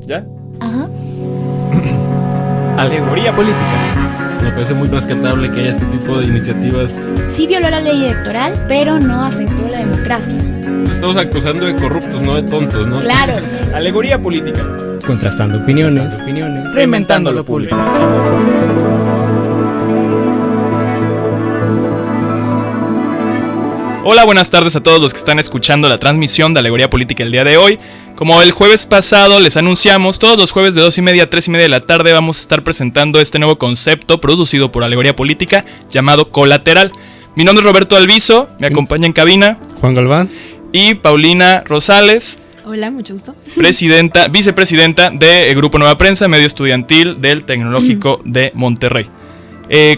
¿Ya? Ajá. Alegoría política. Me parece muy rescatable que haya este tipo de iniciativas. Sí violó la ley electoral, pero no afectó la democracia. Estamos acusando de corruptos, no de tontos, ¿no? Claro. Alegoría política. Contrastando opiniones. Reinventando lo público. Hola, buenas tardes a todos los que están escuchando la transmisión de Alegoría Política el día de hoy. Como el jueves pasado les anunciamos, todos los jueves de 2:30 a 3:30 de la tarde vamos a estar presentando este nuevo concepto producido por Alegoría Política llamado Colateral. Mi nombre es Roberto Alviso, me acompaña en cabina Juan Galván y Paulina Rosales. Hola, mucho gusto. Vicepresidenta de Grupo Nueva Prensa, medio estudiantil del Tecnológico de Monterrey.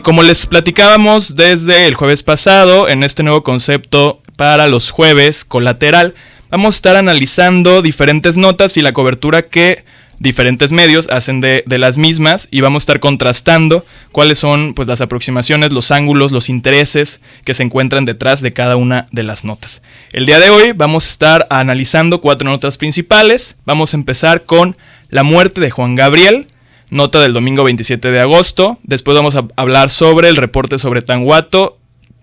Como les platicábamos desde el jueves pasado, en este nuevo concepto para los jueves Colateral, vamos a estar analizando diferentes notas y la cobertura que diferentes medios hacen de las mismas, y vamos a estar contrastando cuáles son pues las aproximaciones, los ángulos, los intereses que se encuentran detrás de cada una de las notas. El día de hoy vamos a estar analizando 4 notas principales. Vamos a empezar con la muerte de Juan Gabriel, nota del domingo 27 de agosto. Después vamos a hablar sobre el reporte sobre Tanguato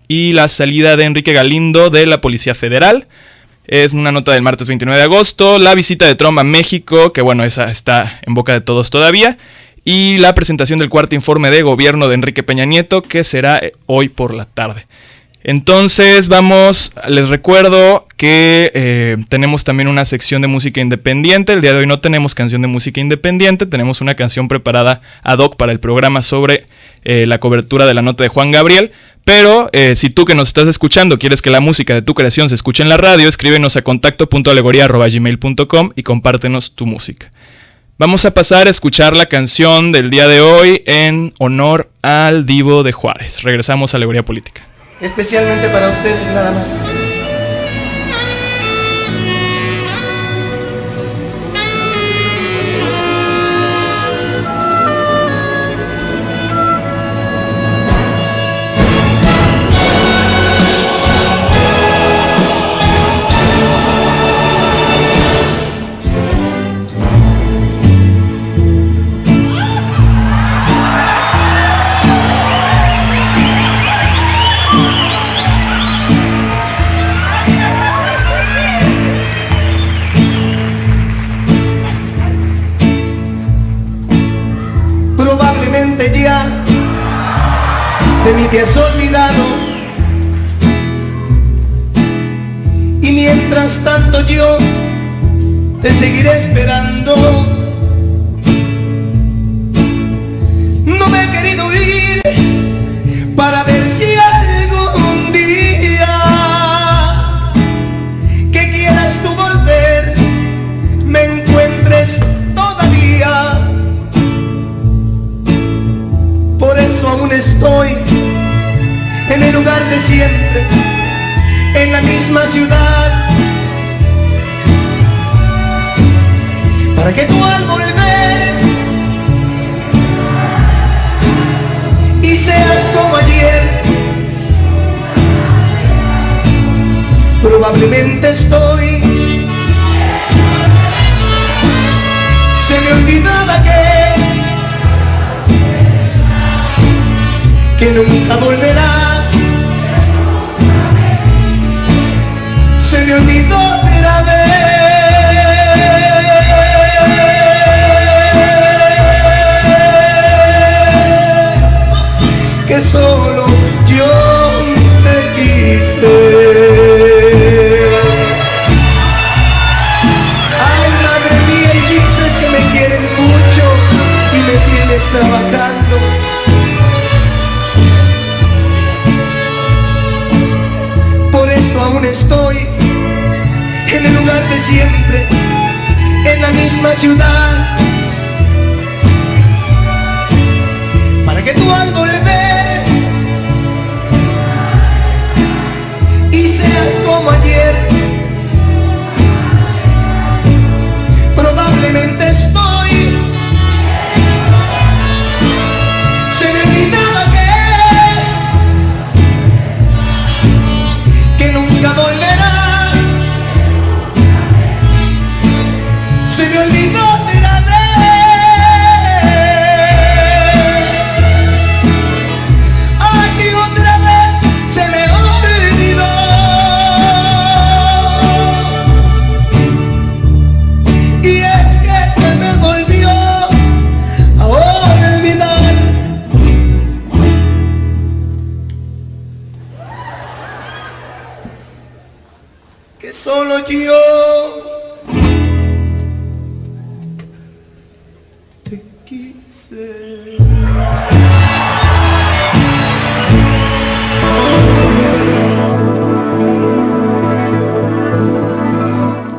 y la salida de Enrique Galindo de la Policía Federal. Es una nota del martes 29 de agosto. La visita de Trump a México, que bueno, esa está en boca de todos todavía. Y la presentación del cuarto informe de gobierno de Enrique Peña Nieto, que será hoy por la tarde. Entonces les recuerdo que tenemos también una sección de música independiente. El día de hoy no tenemos canción de música independiente, tenemos una canción preparada ad hoc para el programa sobre la cobertura de la nota de Juan Gabriel. Pero si tú que nos estás escuchando quieres que la música de tu creación se escuche en la radio, escríbenos a contacto.alegoria@gmail.com y compártenos tu música. Vamos a pasar a escuchar la canción del día de hoy en honor al Divo de Juárez. Regresamos a Alegoría Política. Especialmente para ustedes nada más. De mí te has olvidado, y mientras tanto yo te seguiré esperando. No me he querido ir para ver si algún día que quieras tú volver me encuentres todavía. Por eso aún estoy en el lugar de siempre, en la misma ciudad, para que tú al volver y seas como ayer. Probablemente estoy, se me olvidaba que nunca volverás. Se me olvidó otra vez que solo yo te quise. Ay, madre mía, y dices que me quieres mucho y me tienes trabajando. Aún estoy en el lugar de siempre, en la misma ciudad, para que tú al volver y seas como ayer. Probablemente estoy, se me olvidaba que nunca volverás. Se me olvidó otra vez yo te quise.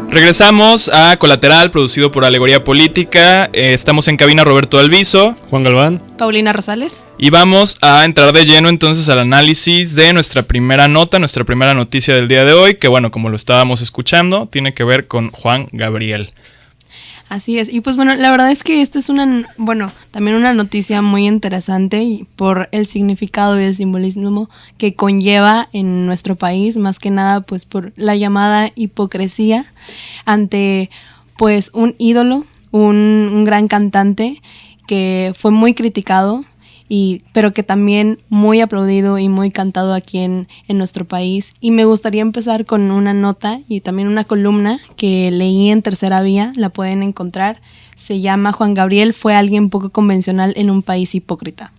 Regresamos a Colateral, producido por Alegoría Política. Estamos en cabina Roberto Alviso, Juan Galván, Paulina Rosales. y vamos a entrar de lleno entonces al análisis de nuestra primera nota, nuestra primera noticia del día de hoy, que bueno, como lo estábamos escuchando, tiene que ver con Juan Gabriel. Así es, y pues bueno, la verdad es que esta es también una noticia muy interesante y por el significado y el simbolismo que conlleva en nuestro país, más que nada pues por la llamada hipocresía ante pues un ídolo, un gran cantante que fue muy criticado, pero que también muy aplaudido y muy cantado aquí en nuestro país. Y me gustaría empezar con una nota y también una columna que leí en Tercera Vía, la pueden encontrar. Se llama Juan Gabriel fue alguien poco convencional en un país hipócrita.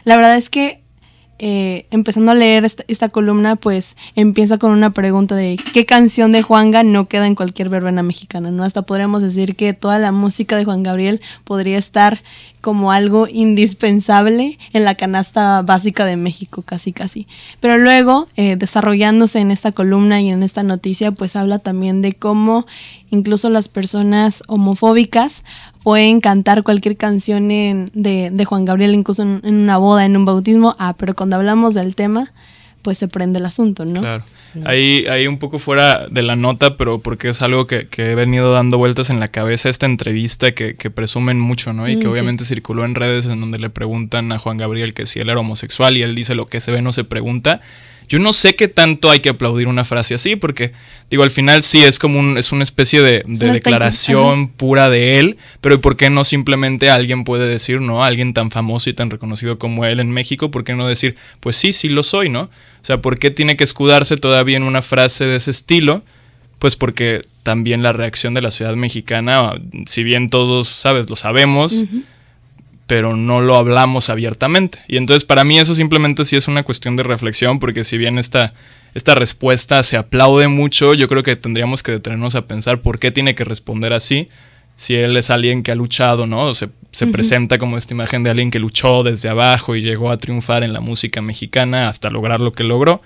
La verdad es que empezando a leer esta columna, pues empieza con una pregunta de ¿qué canción de Juanga no queda en cualquier verbena mexicana? ¿No? Hasta podríamos decir que toda la música de Juan Gabriel podría estar como algo indispensable en la canasta básica de México, casi. Pero luego, desarrollándose en esta columna y en esta noticia, pues habla también de cómo incluso las personas homofóbicas pueden cantar cualquier canción de Juan Gabriel, incluso en una boda, en un bautismo. Pero cuando hablamos del tema, pues se prende el asunto, ¿no? Claro. Ahí un poco fuera de la nota, pero porque es algo que he venido dando vueltas en la cabeza, esta entrevista que presumen mucho, ¿no? Y que obviamente circuló en redes, en donde le preguntan a Juan Gabriel que si él era homosexual y él dice lo que se ve no se pregunta. Yo no sé qué tanto hay que aplaudir una frase así, porque digo, al final sí es como es una especie de declaración pura de él, pero ¿por qué no simplemente alguien puede decir, no? Alguien tan famoso y tan reconocido como él en México, ¿por qué no decir, pues sí lo soy, ¿no? O sea, ¿por qué tiene que escudarse todavía en una frase de ese estilo? Pues porque también la reacción de la sociedad mexicana, si bien todos, ¿sabes? Lo sabemos, pero no lo hablamos abiertamente. Y entonces para mí eso simplemente sí es una cuestión de reflexión, porque si bien esta respuesta se aplaude mucho, yo creo que tendríamos que detenernos a pensar por qué tiene que responder así, si él es alguien que ha luchado, ¿no? O se presenta como esta imagen de alguien que luchó desde abajo y llegó a triunfar en la música mexicana hasta lograr lo que logró.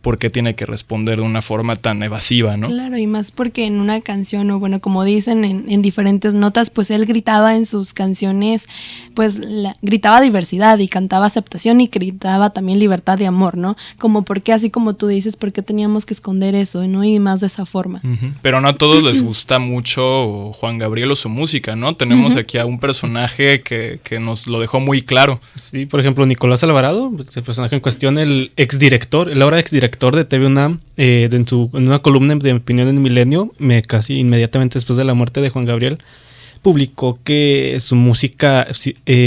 ¿Por qué tiene que responder de una forma tan evasiva, no? Claro, y más porque en una canción, o bueno, como dicen en diferentes notas, pues él gritaba en sus canciones, pues gritaba diversidad y cantaba aceptación y gritaba también libertad y amor, ¿no? Como por qué, así como tú dices, ¿por qué teníamos que esconder eso, no? Y más de esa forma. Pero no a todos les gusta mucho Juan Gabriel o su música, ¿no? Tenemos aquí a un personaje que nos lo dejó muy claro. Sí, por ejemplo, Nicolás Alvarado, el personaje en cuestión, el ahora exdirector de TV UNAM, en una columna de opinión en Milenio, casi inmediatamente después de la muerte de Juan Gabriel, publicó que su música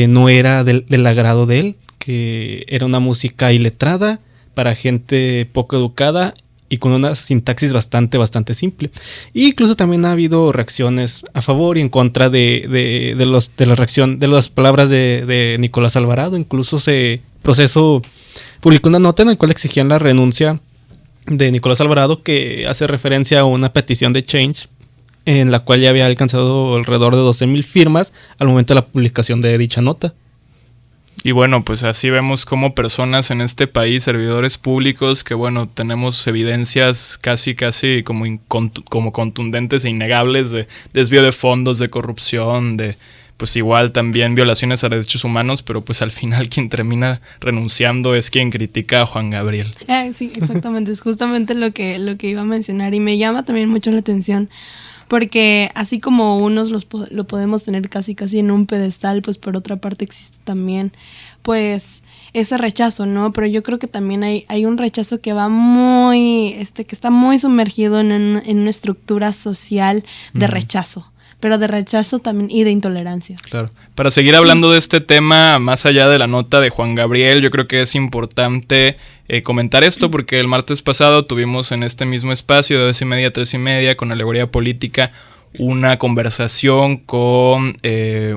no era del agrado de él, que era una música iletrada para gente poco educada y con una sintaxis bastante simple. E incluso también ha habido reacciones a favor y en contra de las palabras de Nicolás Alvarado. Incluso Proceso publicó una nota en la cual exigían la renuncia de Nicolás Alvarado, que hace referencia a una petición de Change en la cual ya había alcanzado alrededor de 12,000 firmas al momento de la publicación de dicha nota. Y bueno, pues así vemos como personas en este país, servidores públicos, que bueno, tenemos evidencias casi como contundentes e innegables de desvío de fondos, de corrupción, de pues igual también violaciones a derechos humanos, pero pues al final quien termina renunciando es quien critica a Juan Gabriel. Sí, exactamente, es justamente lo que iba a mencionar y me llama también mucho la atención. Porque así como unos lo podemos tener casi en un pedestal, pues por otra parte existe también pues ese rechazo, ¿no? Pero yo creo que también hay un rechazo que va que está muy sumergido en una estructura social de rechazo. Pero de rechazo también y de intolerancia. Claro. Para seguir hablando de este tema, más allá de la nota de Juan Gabriel, yo creo que es importante comentar esto, porque el martes pasado tuvimos en este mismo espacio de 2:30 a 3:30 con Alegoría Política una conversación con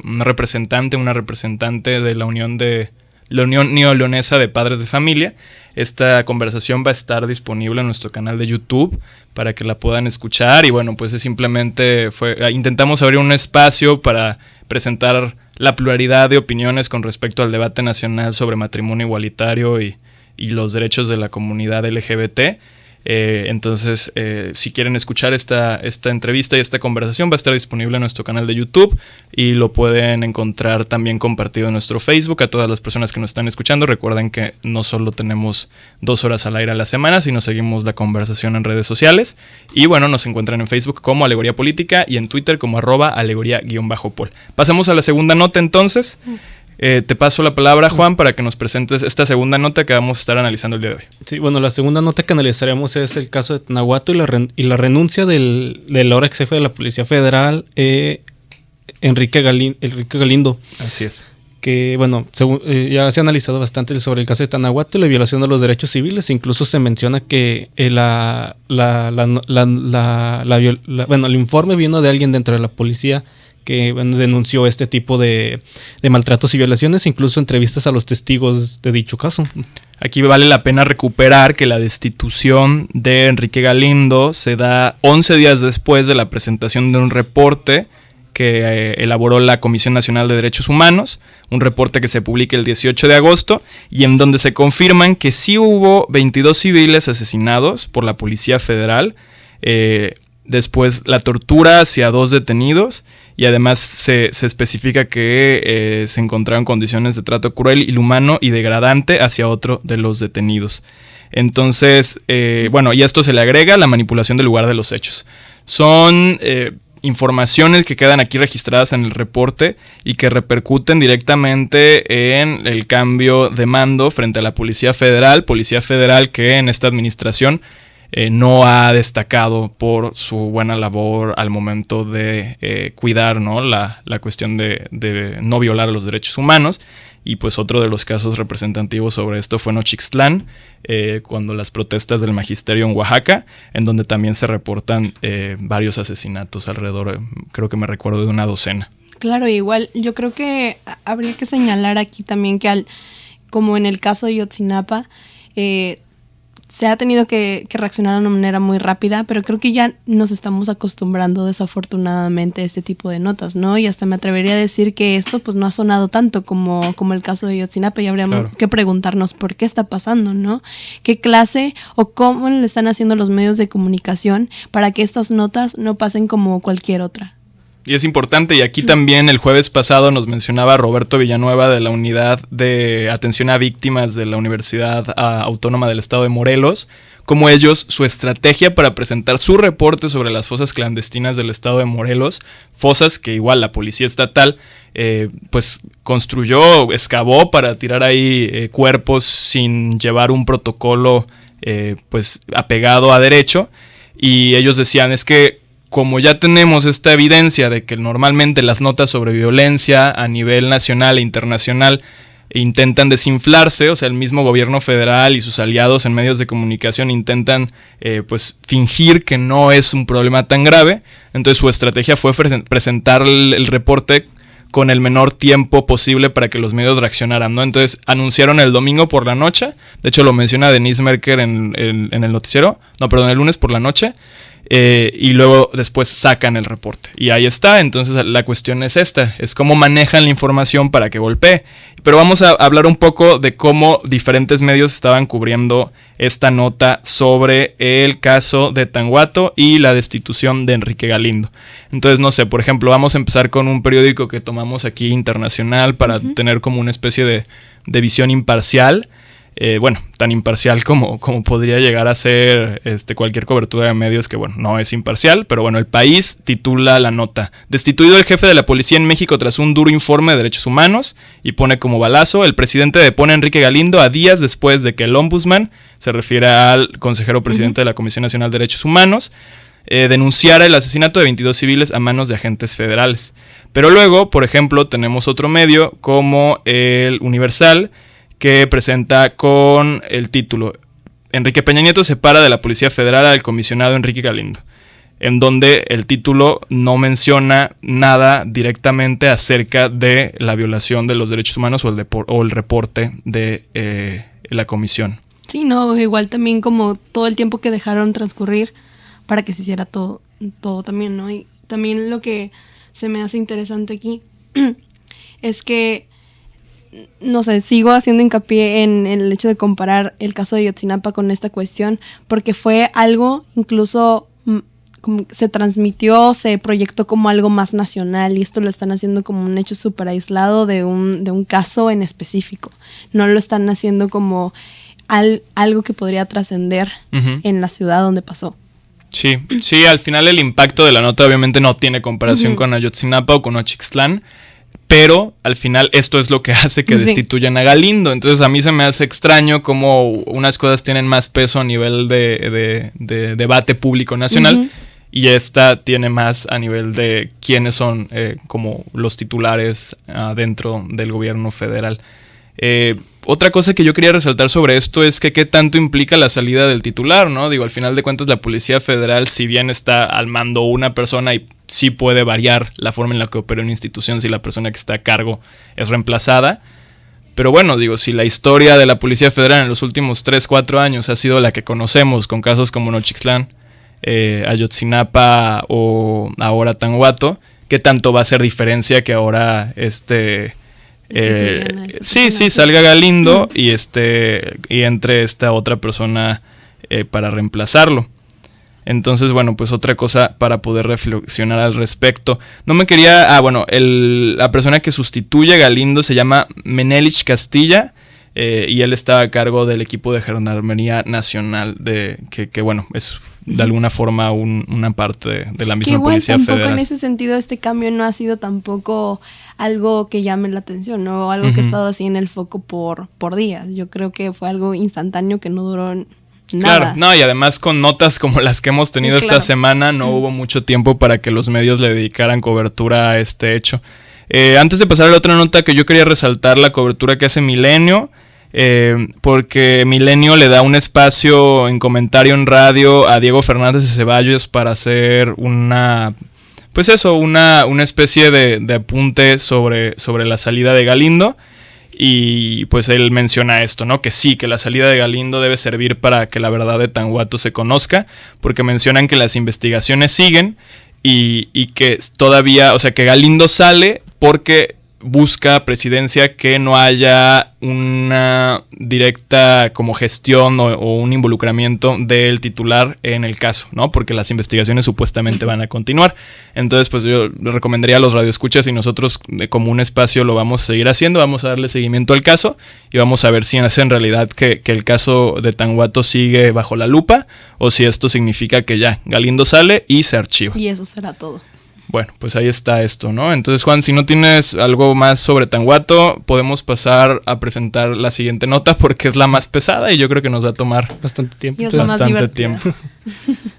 una representante de la Unión de la Unión Neoleonesa de Padres de Familia. Esta conversación va a estar disponible en nuestro canal de YouTube para que la puedan escuchar. Y bueno, pues intentamos abrir un espacio para presentar la pluralidad de opiniones con respecto al debate nacional sobre matrimonio igualitario y los derechos de la comunidad LGBT. Entonces, si quieren escuchar esta entrevista y esta conversación, va a estar disponible en nuestro canal de YouTube y lo pueden encontrar también compartido en nuestro Facebook. A todas las personas que nos están escuchando, recuerden que no solo tenemos 2 horas al aire a la semana, sino seguimos la conversación en redes sociales. Y bueno, nos encuentran en Facebook como Alegoría Política y en Twitter como @alegoría_pol. Pasamos a la segunda nota entonces. Te paso la palabra, Juan, para que nos presentes esta segunda nota que vamos a estar analizando el día de hoy. Sí, bueno, la segunda nota que analizaremos es el caso de Tanahuato y la renuncia del ahora ex jefe de la Policía Federal, Enrique Galindo. Así es. Que, bueno, ya se ha analizado bastante sobre el caso de Tanahuato y la violación de los derechos civiles. Incluso se menciona que el informe vino de alguien dentro de la policía que denunció este tipo de maltratos y violaciones, incluso entrevistas a los testigos de dicho caso. Aquí vale la pena recuperar que la destitución de Enrique Galindo se da 11 días después de la presentación de un reporte que elaboró la Comisión Nacional de Derechos Humanos, un reporte que se publica el 18 de agosto y en donde se confirman que sí hubo 22 civiles asesinados por la Policía Federal, después la tortura hacia 2 detenidos y además se especifica que se encontraron condiciones de trato cruel, inhumano y degradante hacia otro de los detenidos. Entonces, y a esto se le agrega la manipulación del lugar de los hechos. Son informaciones que quedan aquí registradas en el reporte y que repercuten directamente en el cambio de mando frente a la Policía Federal que en esta administración no ha destacado por su buena labor al momento de cuidar, ¿no?, la cuestión de no violar los derechos humanos. Y pues otro de los casos representativos sobre esto fue Nochixtlán, cuando las protestas del magisterio en Oaxaca, en donde también se reportan varios asesinatos, alrededor, creo que me recuerdo, de una docena. Claro, igual yo creo que habría que señalar aquí también que como en el caso de Ayotzinapa, se ha tenido que reaccionar de una manera muy rápida, pero creo que ya nos estamos acostumbrando desafortunadamente a este tipo de notas, ¿no? Y hasta me atrevería a decir que esto pues no ha sonado tanto como el caso de Ayotzinapa y habría que preguntarnos por qué está pasando, ¿no? ¿Qué clase o cómo le están haciendo los medios de comunicación para que estas notas no pasen como cualquier otra? Y es importante, y aquí también el jueves pasado nos mencionaba Roberto Villanueva de la Unidad de Atención a Víctimas de la Universidad Autónoma del Estado de Morelos, como ellos, su estrategia para presentar su reporte sobre las fosas clandestinas del Estado de Morelos, fosas que igual la Policía Estatal pues construyó, excavó para tirar ahí cuerpos sin llevar un protocolo pues apegado a derecho, y ellos decían, es que como ya tenemos esta evidencia de que normalmente las notas sobre violencia a nivel nacional e internacional intentan desinflarse, o sea, el mismo gobierno federal y sus aliados en medios de comunicación intentan pues fingir que no es un problema tan grave, entonces su estrategia fue presentar el reporte con el menor tiempo posible para que los medios reaccionaran, ¿no? Entonces anunciaron el domingo por la noche, de hecho lo menciona Denise Merker en el noticiero, el lunes por la noche, y luego después sacan el reporte y ahí está. Entonces la cuestión es esta, es cómo manejan la información para que golpee. Pero vamos a hablar un poco de cómo diferentes medios estaban cubriendo esta nota sobre el caso de Tanahuato y la destitución de Enrique Galindo. Entonces, no sé, por ejemplo, vamos a empezar con un periódico que tomamos aquí internacional para tener como una especie de visión imparcial. Tan imparcial como podría llegar a ser cualquier cobertura de medios que, no es imparcial, pero El País titula la nota: destituido el jefe de la policía en México tras un duro informe de derechos humanos, y pone como balazo: el presidente depone a Enrique Galindo a días después de que el ombudsman, se refiere al consejero presidente de la Comisión Nacional de Derechos Humanos, denunciara el asesinato de 22 civiles a manos de agentes federales. Pero luego, por ejemplo, tenemos otro medio como el Universal, que presenta con el título: Enrique Peña Nieto separa de la Policía Federal al comisionado Enrique Galindo. en donde el título no menciona nada directamente acerca de la violación de los derechos humanos o el reporte de la comisión. Sí, no, igual también como todo el tiempo que dejaron transcurrir para que se hiciera todo también, ¿no? Y también lo que se me hace interesante aquí es que, no sé, sigo haciendo hincapié en el hecho de comparar el caso de Ayotzinapa con esta cuestión, porque fue algo incluso como se transmitió, se proyectó como algo más nacional, y esto lo están haciendo como un hecho súper aislado de un caso en específico. No lo están haciendo como algo que podría trascender en la ciudad donde pasó. Sí, al final el impacto de la nota obviamente no tiene comparación con Ayotzinapa o con Nochixtlán, pero al final esto es lo que hace que destituyan a Galindo. Entonces a mí se me hace extraño cómo unas cosas tienen más peso a nivel de debate público nacional y esta tiene más a nivel de quiénes son como los titulares dentro del gobierno federal. Otra cosa que yo quería resaltar sobre esto es que qué tanto implica la salida del titular, ¿no? Digo, al final de cuentas la Policía Federal, si bien está al mando una persona y sí puede variar la forma en la que opera una institución si la persona que está a cargo es reemplazada, pero bueno, digo, si la historia de la Policía Federal en los últimos 3-4 años ha sido la que conocemos con casos como Nochixtlán, Ayotzinapa o ahora Tanhuato, ¿qué tanto va a hacer diferencia que ahora salga Galindo y entre esta otra persona para reemplazarlo? Entonces, bueno, pues otra cosa para poder reflexionar al respecto. No me quería... la persona que sustituye a Galindo se llama Menelich Castilla, y él está a cargo del equipo de Gendarmería Nacional, que bueno, es de alguna forma una parte de la misma Policía Federal. Tampoco en ese sentido este cambio no ha sido tampoco algo que llame la atención, ¿no? Algo que ha estado así en el foco por días. Yo creo que fue algo instantáneo que no duró nada. Claro, no, y además con notas como las que hemos tenido esta semana no hubo mucho tiempo para que los medios le dedicaran cobertura a este hecho. Antes de pasar a la otra nota, que yo quería resaltar la cobertura que hace Milenio, porque Milenio le da un espacio en comentario en radio a Diego Fernández de Ceballos para hacer una especie de apunte sobre la salida de Galindo. Y pues él menciona esto, ¿no? Que sí, que la salida de Galindo debe servir para que la verdad de Tanhuato se conozca, porque mencionan que las investigaciones siguen y que todavía, o sea, que Galindo sale porque busca presidencia que no haya una directa como gestión o un involucramiento del titular en el caso, ¿no? Porque las investigaciones supuestamente van a continuar. Entonces, pues yo le recomendaría a los radioescuchas y nosotros como un espacio lo vamos a seguir haciendo, vamos a darle seguimiento al caso y vamos a ver si es en realidad que el caso de Tanhuato sigue bajo la lupa o si esto significa que ya Galindo sale y se archiva. Y eso será todo. Bueno, pues ahí está esto, ¿no? Entonces, Juan, si no tienes algo más sobre Tanhuato, podemos pasar a presentar la siguiente nota porque es la más pesada y yo creo que nos va a tomar bastante tiempo. Y es la más divertida.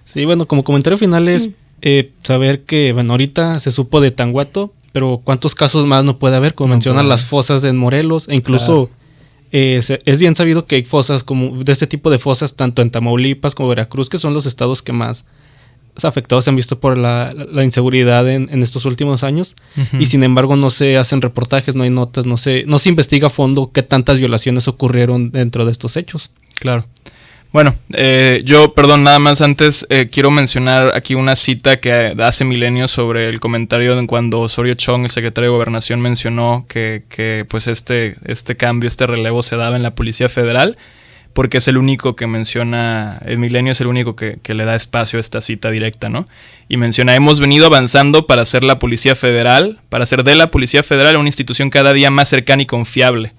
Sí, bueno, como comentario final es saber que, bueno, ahorita se supo de Tanhuato, pero ¿cuántos casos más no puede haber? Como mencionan las fosas en Morelos, e incluso es bien sabido que hay fosas como de este tipo de fosas tanto en Tamaulipas como Veracruz, que son los estados que más afectados se han visto por la inseguridad en estos últimos años. Y sin embargo no se hacen reportajes, no hay notas, no se investiga a fondo qué tantas violaciones ocurrieron dentro de estos hechos. Claro. Bueno, nada más antes quiero mencionar aquí una cita que hace Milenio sobre el comentario de cuando Osorio Chong, el secretario de Gobernación, mencionó que pues este cambio, este relevo se daba en la Policía Federal, porque es el único que menciona, el Milenio es el único que le da espacio a esta cita directa, ¿no? Y menciona, hemos venido avanzando para hacer de la Policía Federal una institución cada día más cercana y confiable.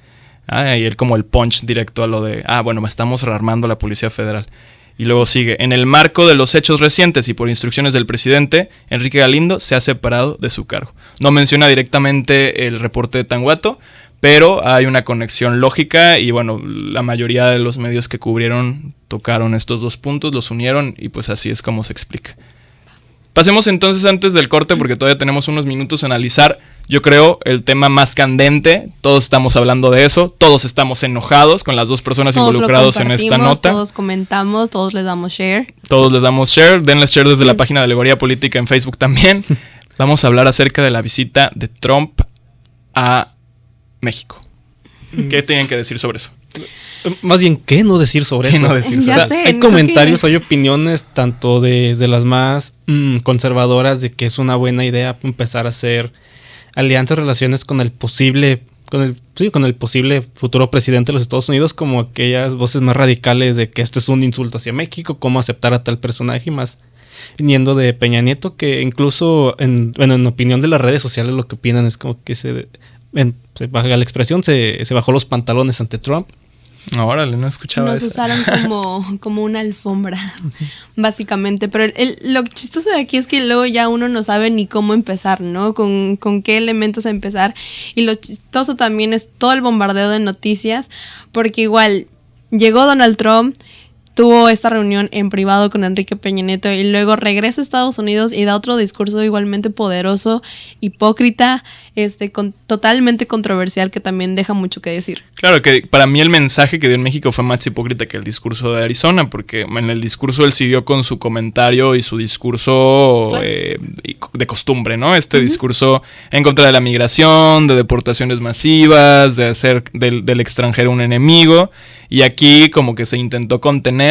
Y él como el punch directo a lo de, estamos rearmando la Policía Federal. Y luego sigue, en el marco de los hechos recientes y por instrucciones del presidente, Enrique Galindo se ha separado de su cargo. No menciona directamente el reporte de Tanhuato, pero hay una conexión lógica y bueno, la mayoría de los medios que cubrieron tocaron estos dos puntos, los unieron y pues así es como se explica. Pasemos entonces antes del corte, porque todavía tenemos unos minutos a analizar, yo creo, el tema más candente. Todos estamos hablando de eso, todos estamos enojados con las dos personas Todos involucrados en esta nota. Todos comentamos, todos les damos share. Todos les damos share, denles share desde la página de Alegoría Política en Facebook también. Vamos a hablar acerca de la visita de Trump a México. ¿Qué tienen que decir sobre eso? Más bien, ¿qué no decir sobre eso? No decir Ya sobre eso? sé, Hay creo comentarios, que- hay opiniones, tanto desde las más conservadoras de que es una buena idea empezar a hacer alianzas, relaciones con el posible futuro presidente de los Estados Unidos, como aquellas voces más radicales de que esto es un insulto hacia México, cómo aceptar a tal personaje, y más viniendo de Peña Nieto, que incluso en opinión de las redes sociales lo que opinan es como que se baja la expresión, se bajó los pantalones ante Trump. Órale, no escuchaba Nos eso. usaron como una alfombra, básicamente. Pero lo chistoso de aquí es que luego ya uno no sabe ni cómo empezar, ¿no? Con qué elementos empezar. Y lo chistoso también es todo el bombardeo de noticias, porque igual llegó Donald Trump, tuvo esta reunión en privado con Enrique Peña Nieto y luego regresa a Estados Unidos y da otro discurso igualmente poderoso, hipócrita, totalmente controversial, que también deja mucho que decir. Claro que para mí el mensaje que dio en México fue más hipócrita que el discurso de Arizona, porque en el discurso él siguió con su comentario y su discurso Claro. de costumbre, ¿no? Discurso en contra de la migración, de deportaciones masivas, de hacer del extranjero un enemigo, y aquí como que se intentó contener.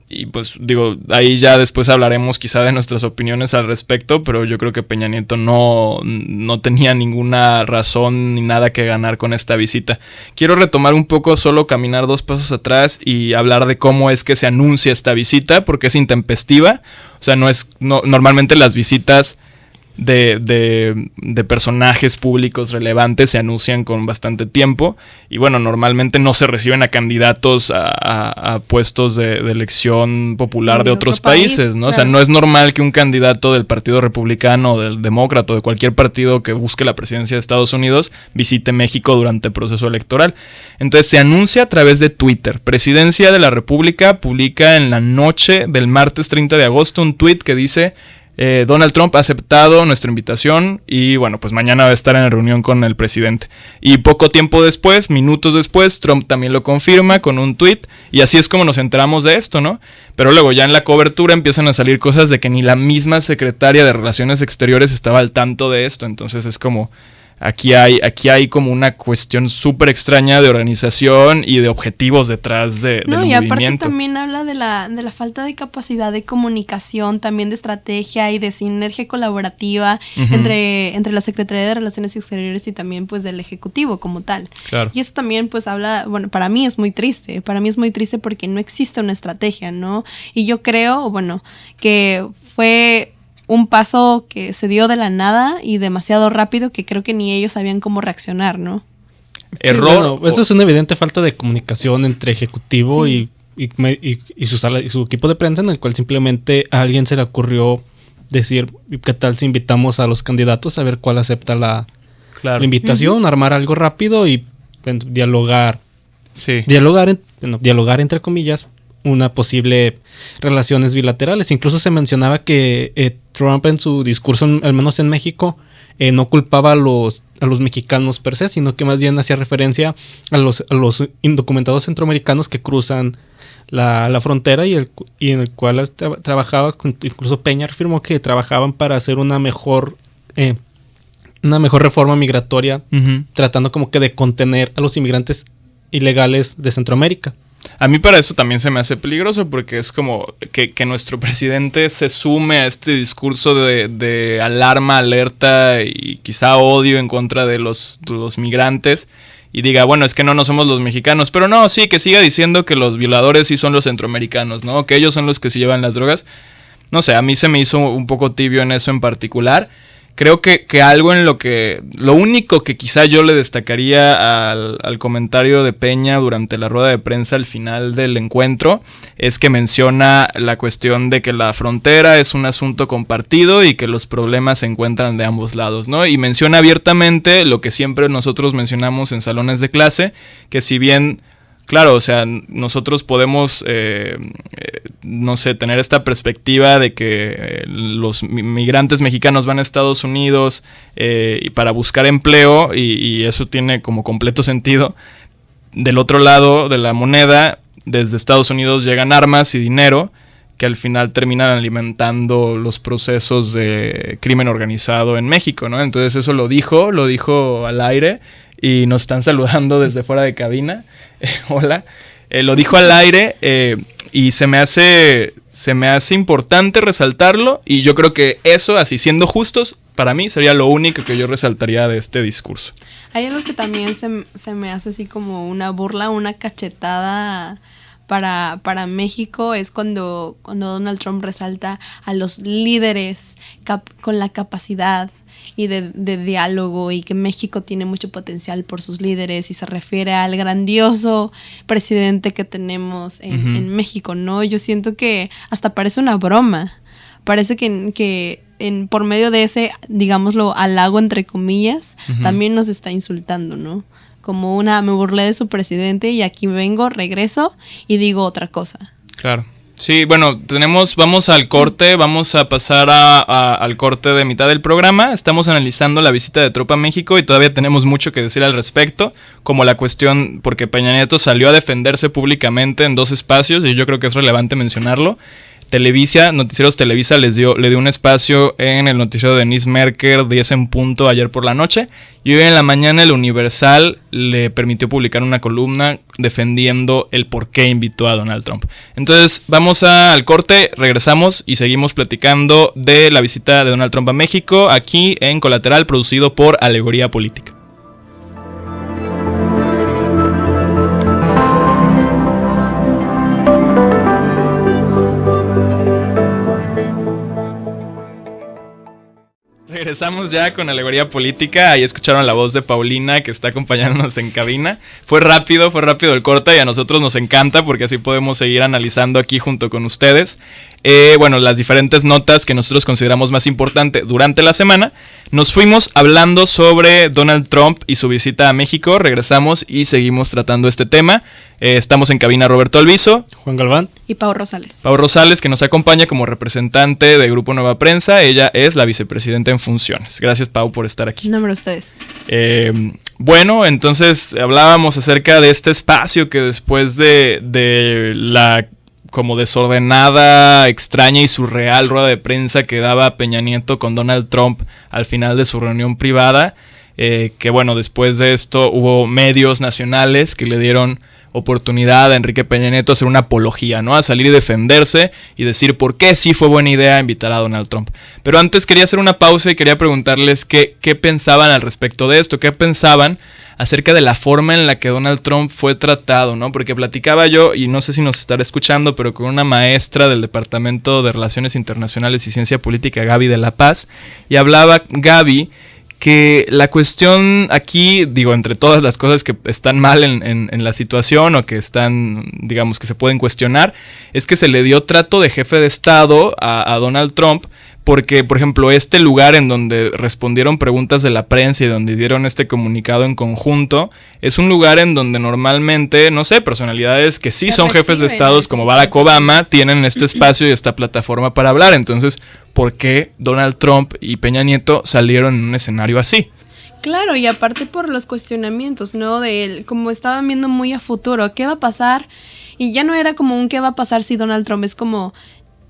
Y pues digo, ahí ya después hablaremos quizá de nuestras opiniones al respecto, pero yo creo que Peña Nieto no tenía ninguna razón ni nada que ganar con esta visita. Quiero retomar un poco, solo caminar 2 pasos atrás y hablar de cómo es que se anuncia esta visita, porque es intempestiva. O sea, normalmente las visitas de personajes públicos relevantes se anuncian con bastante tiempo, y bueno, normalmente no se reciben a candidatos a puestos de elección popular de otros países, ¿no? Claro. O sea, no es normal que un candidato del Partido Republicano, del Demócrata o de cualquier partido que busque la presidencia de Estados Unidos visite México durante el proceso electoral. Entonces se anuncia a través de Twitter. Presidencia de la República publica en la noche del martes 30 de agosto un tweet que dice: Donald Trump ha aceptado nuestra invitación y bueno, pues mañana va a estar en reunión con el presidente. Y poco tiempo después, minutos después, Trump también lo confirma con un tweet, y así es como nos enteramos de esto, ¿no? Pero luego ya en la cobertura empiezan a salir cosas de que ni la misma secretaria de Relaciones Exteriores estaba al tanto de esto. Entonces es como, aquí hay como una cuestión súper extraña de organización y de objetivos detrás del No, y aparte movimiento. también habla de la falta de capacidad de comunicación, también de estrategia y de sinergia colaborativa entre la Secretaría de Relaciones Exteriores y también pues del Ejecutivo como tal. Claro. Y eso también pues habla, bueno, para mí es muy triste porque no existe una estrategia, ¿no? Y yo creo, bueno, que fue un paso que se dio de la nada y demasiado rápido, que creo que ni ellos sabían cómo reaccionar, ¿no? Error. Bueno, esto es una evidente falta de comunicación entre ejecutivo Sí. y su equipo de prensa, en el cual simplemente a alguien se le ocurrió decir, ¿qué tal si invitamos a los candidatos a ver cuál acepta la invitación, armar algo rápido y dialogar entre comillas, una posible relaciones bilaterales? Incluso se mencionaba que Trump en su discurso, al menos en México, no culpaba a los mexicanos per se, sino que más bien hacía referencia a los indocumentados centroamericanos que cruzan la frontera, y en el cual trabajaba, incluso Peña afirmó que trabajaban para hacer una mejor reforma migratoria, tratando como que de contener a los inmigrantes ilegales de Centroamérica. A mí para eso también se me hace peligroso, porque es como que nuestro presidente se sume a este discurso de alarma, alerta y quizá odio en contra de los migrantes, y diga, bueno, es que no somos los mexicanos, pero no, sí, que siga diciendo que los violadores sí son los centroamericanos, ¿no? Que ellos son los que se llevan las drogas. No sé, a mí se me hizo un poco tibio en eso en particular. Creo que algo en lo único que quizá yo le destacaría al comentario de Peña durante la rueda de prensa al final del encuentro es que menciona la cuestión de que la frontera es un asunto compartido y que los problemas se encuentran de ambos lados, ¿no? Y menciona abiertamente lo que siempre nosotros mencionamos en salones de clase, que si bien Claro, o sea, nosotros podemos, no sé, tener esta perspectiva de que los migrantes mexicanos van a Estados Unidos y para buscar empleo y eso tiene como completo sentido. Del otro lado de la moneda, desde Estados Unidos llegan armas y dinero que al final terminan alimentando los procesos de crimen organizado en México, ¿no? Entonces eso lo dijo al aire y nos están saludando desde fuera de cabina. Hola. Lo dijo al aire y se me hace importante resaltarlo y yo creo que eso, así siendo justos, para mí sería lo único que yo resaltaría de este discurso. Hay algo que también se me hace así como una burla, una cachetada para México, es cuando Donald Trump resalta a los líderes con la capacidad y de diálogo y que México tiene mucho potencial por sus líderes y se refiere al grandioso presidente que tenemos en México, ¿no? Yo siento que hasta parece una broma. Parece que por medio de ese, digámoslo, halago entre comillas, también nos está insultando, ¿no? Como me burlé de su presidente y aquí regreso y digo otra cosa. Claro. Sí, bueno, vamos al corte, vamos a pasar al corte de mitad del programa. Estamos analizando la visita de Trump a México y todavía tenemos mucho que decir al respecto, como la cuestión, porque Peña Nieto salió a defenderse públicamente en 2 espacios y yo creo que es relevante mencionarlo. Noticieros Televisa le dio un espacio en el noticiero de Denise Merker, 10 en punto, ayer por la noche. Y hoy en la mañana el Universal le permitió publicar una columna defendiendo el por qué invitó a Donald Trump. Entonces vamos al corte, regresamos y seguimos platicando de la visita de Donald Trump a México, aquí en Colateral, producido por Alegoría Política. Regresamos ya con Alegoría Política. Ahí escucharon la voz de Paulina, que está acompañándonos en cabina. Fue rápido el corte y a nosotros nos encanta porque así podemos seguir analizando aquí junto con ustedes las diferentes notas que nosotros consideramos más importantes durante la semana. Nos fuimos hablando sobre Donald Trump y su visita a México. Regresamos y seguimos tratando este tema. Estamos en cabina Roberto Alviso, Juan Galván y Pau Rosales. Pau Rosales, que nos acompaña como representante de Grupo Nueva Prensa. Ella es la vicepresidenta en funciones. Gracias, Pau, por estar aquí. No, pero ustedes. Bueno, entonces hablábamos acerca de este espacio que después de la como desordenada, extraña y surreal rueda de prensa que daba Peña Nieto con Donald Trump al final de su reunión privada, que bueno, después de esto hubo medios nacionales que le dieron oportunidad a Enrique Peña Nieto a hacer una apología, ¿no? A salir y defenderse y decir por qué sí fue buena idea invitar a Donald Trump. Pero antes quería hacer una pausa y quería preguntarles qué pensaban al respecto de esto, qué pensaban acerca de la forma en la que Donald Trump fue tratado, ¿no? Porque platicaba yo, y no sé si nos estará escuchando, pero con una maestra del Departamento de Relaciones Internacionales y Ciencia Política, Gaby de la Paz, y hablaba Gaby que la cuestión aquí, digo, entre todas las cosas que están mal en la situación o que están, digamos, que se pueden cuestionar, es que se le dio trato de jefe de Estado a Donald Trump. Porque, por ejemplo, este lugar en donde respondieron preguntas de la prensa y donde dieron este comunicado en conjunto, es un lugar en donde normalmente, no sé, personalidades que sí son jefes de estados como Barack Obama tienen este espacio y esta plataforma para hablar. Entonces, ¿por qué Donald Trump y Peña Nieto salieron en un escenario así? Claro, y aparte por los cuestionamientos, ¿no? De él, como estaban viendo muy a futuro, ¿qué va a pasar? Y ya no era como un ¿qué va a pasar si Donald Trump? Es como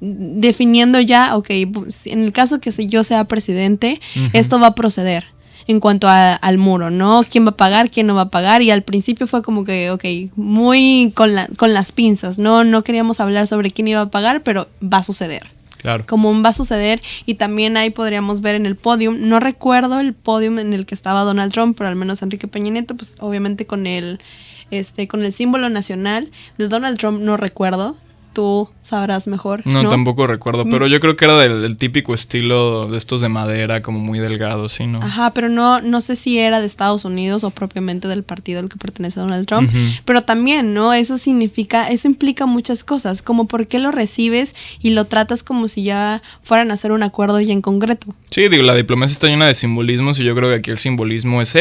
definiendo ya, ok, pues, en el caso que yo sea presidente, esto va a proceder en cuanto al muro, ¿no? ¿Quién va a pagar? ¿Quién no va a pagar? Y al principio fue como que, ok, muy con las pinzas, ¿no? No queríamos hablar sobre quién iba a pagar, pero va a suceder. Claro. Como va a suceder, y también ahí podríamos ver en el podium, no recuerdo el podium en el que estaba Donald Trump, pero al menos Enrique Peña Nieto, pues obviamente con el símbolo nacional de Donald Trump no recuerdo, tú sabrás mejor. No, tampoco recuerdo, pero yo creo que era del típico estilo de estos de madera, como muy delgados, ¿sí, no? Ajá, pero no sé si era de Estados Unidos o propiamente del partido al que pertenece Donald Trump, pero también, ¿no? Eso implica muchas cosas, como por qué lo recibes y lo tratas como si ya fueran a hacer un acuerdo ya en concreto. Sí, digo, la diplomacia está llena de simbolismos y yo creo que aquí el simbolismo es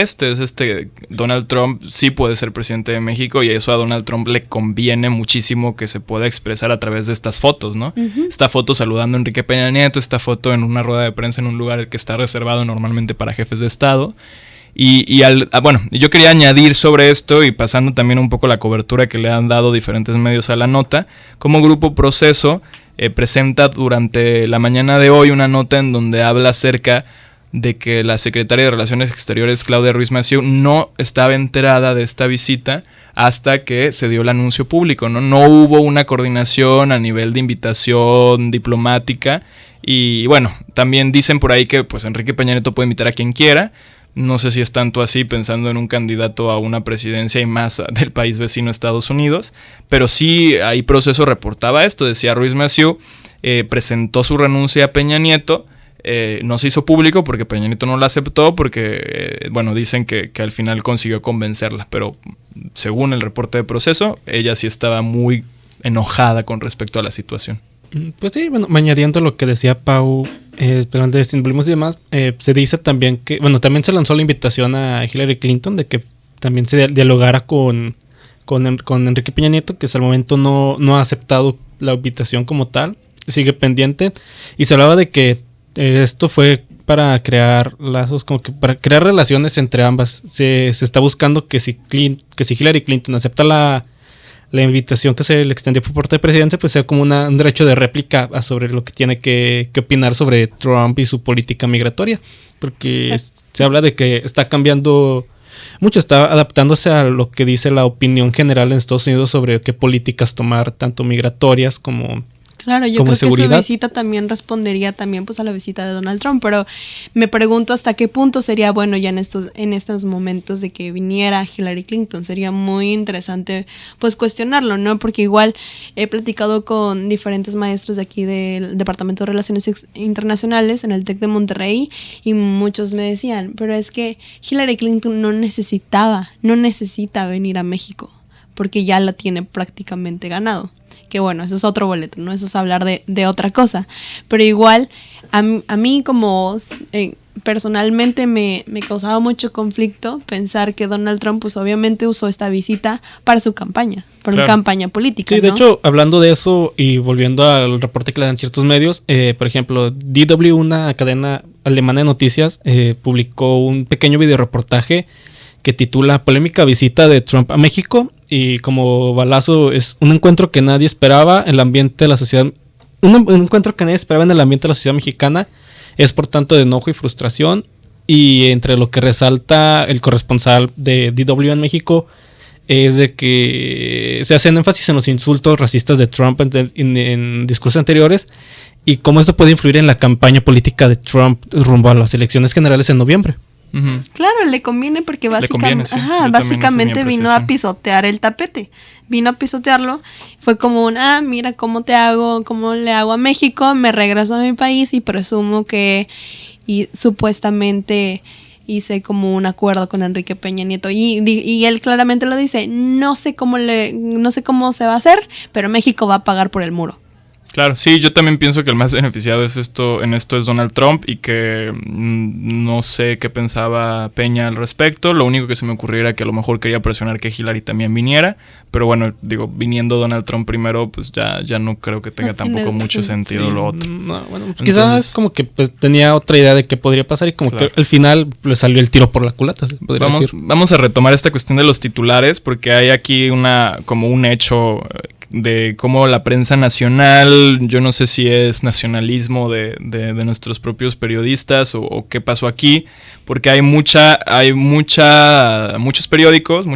Donald Trump sí puede ser presidente de México y eso a Donald Trump le conviene muchísimo que se pueda expresar a través de estas fotos, ¿no? Esta foto saludando a Enrique Peña Nieto, esta foto en una rueda de prensa en un lugar que está reservado normalmente para jefes de Estado. Bueno, yo quería añadir sobre esto y pasando también un poco la cobertura que le han dado diferentes medios a la nota, como Grupo Proceso presenta durante la mañana de hoy una nota en donde habla acerca de que la secretaria de Relaciones Exteriores, Claudia Ruiz Massieu, no estaba enterada de esta visita hasta que se dio el anuncio público, ¿no? No hubo una coordinación a nivel de invitación diplomática y bueno, también dicen por ahí que pues Enrique Peña Nieto puede invitar a quien quiera. No sé si es tanto así pensando en un candidato a una presidencia y más del país vecino Estados Unidos, pero sí ahí Proceso reportaba esto, decía Ruiz Massieu, presentó su renuncia a Peña Nieto. No se hizo público porque Peña Nieto no la aceptó porque, bueno, dicen que al final consiguió convencerla, pero según el reporte de Proceso, ella sí estaba muy enojada con respecto a la situación. Pues sí, bueno, añadiendo lo que decía Pau, pero de simbolismos y demás, se dice también que, bueno, también se lanzó la invitación a Hillary Clinton de que también se dialogara con Enrique Peña Nieto, que hasta el momento no ha aceptado la invitación como tal, sigue pendiente, y se hablaba de que esto fue para crear lazos, como que para crear relaciones entre ambas. Se está buscando que si Hillary Clinton acepta la invitación que se le extendió por parte de presidencia, pues sea como un derecho de réplica sobre lo que tiene que opinar sobre Trump y su política migratoria. Porque se habla de que está cambiando mucho, está adaptándose a lo que dice la opinión general en Estados Unidos sobre qué políticas tomar, tanto migratorias como... Claro, yo creo seguridad. Que su visita también respondería también pues a la visita de Donald Trump, pero me pregunto hasta qué punto sería bueno ya en estos momentos de que viniera Hillary Clinton. Sería muy interesante pues cuestionarlo, ¿no? Porque igual he platicado con diferentes maestros de aquí del Departamento de Relaciones Internacionales en el TEC de Monterrey y muchos me decían, pero es que Hillary Clinton no necesita venir a México porque ya la tiene prácticamente ganado. Que bueno, eso es otro boleto, ¿no? Eso es hablar de otra cosa. Pero igual, a mí como personalmente me causaba mucho conflicto pensar que Donald Trump pues obviamente usó esta visita para su campaña, para una campaña política, sí, ¿no? De hecho, hablando de eso y volviendo al reporte que le dan ciertos medios, por ejemplo, DW, una cadena alemana de noticias, publicó un pequeño videoreportaje que titula Polémica visita de Trump a México, y como balazo es un encuentro que nadie esperaba en el ambiente de la sociedad, un encuentro que nadie esperaba en el ambiente de la sociedad mexicana, es por tanto de enojo y frustración, y entre lo que resalta el corresponsal de DW en México es de que se hacen énfasis en los insultos racistas de Trump en discursos anteriores y cómo esto puede influir en la campaña política de Trump rumbo a las elecciones generales en noviembre. Claro, le conviene porque básicamente vino a pisotear el tapete. Vino a pisotearlo. Fue como mira cómo le hago a México, me regreso a mi país y presumo que supuestamente hice como un acuerdo con Enrique Peña Nieto. Y él claramente lo dice, no sé cómo se va a hacer, pero México va a pagar por el muro. Claro, sí, yo también pienso que el más beneficiado en esto es Donald Trump y que no sé qué pensaba Peña al respecto. Lo único que se me ocurrió era que a lo mejor quería presionar que Hillary también viniera, pero bueno, digo, viniendo Donald Trump primero, pues ya no creo que tenga tampoco mucho sentido lo otro. No, bueno, pues quizás como que pues, tenía otra idea de qué podría pasar y como que al final le salió el tiro por la culata, se podría decir. Vamos a retomar esta cuestión de los titulares porque hay aquí como un hecho de cómo la prensa nacional, yo no sé si es nacionalismo de nuestros propios periodistas o qué pasó aquí, porque hay muchos periódicos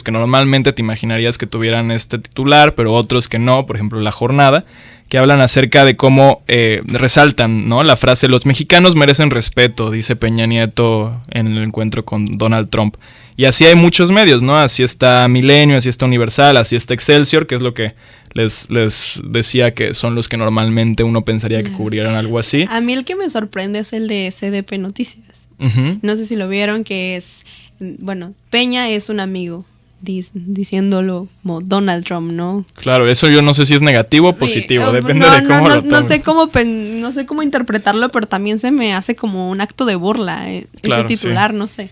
que normalmente te imaginarías que tuvieran este titular, pero otros que no, por ejemplo La Jornada, que hablan acerca de cómo resaltan, ¿no?, la frase "los mexicanos merecen respeto", dice Peña Nieto en el encuentro con Donald Trump. Y así hay muchos medios, ¿no? Así está Milenio, así está Universal, así está Excelsior, que es lo que les decía que son los que normalmente uno pensaría que cubrieran algo así. A mí el que me sorprende es el de CDP Noticias. Uh-huh. No sé si lo vieron, que es, bueno, Peña es un amigo, diciéndolo como Donald Trump, ¿no? Claro, eso yo no sé si es negativo o positivo, depende de cómo lo tomes. No sé cómo interpretarlo, pero también se me hace como un acto de burla, claro, ese titular, sí. No sé.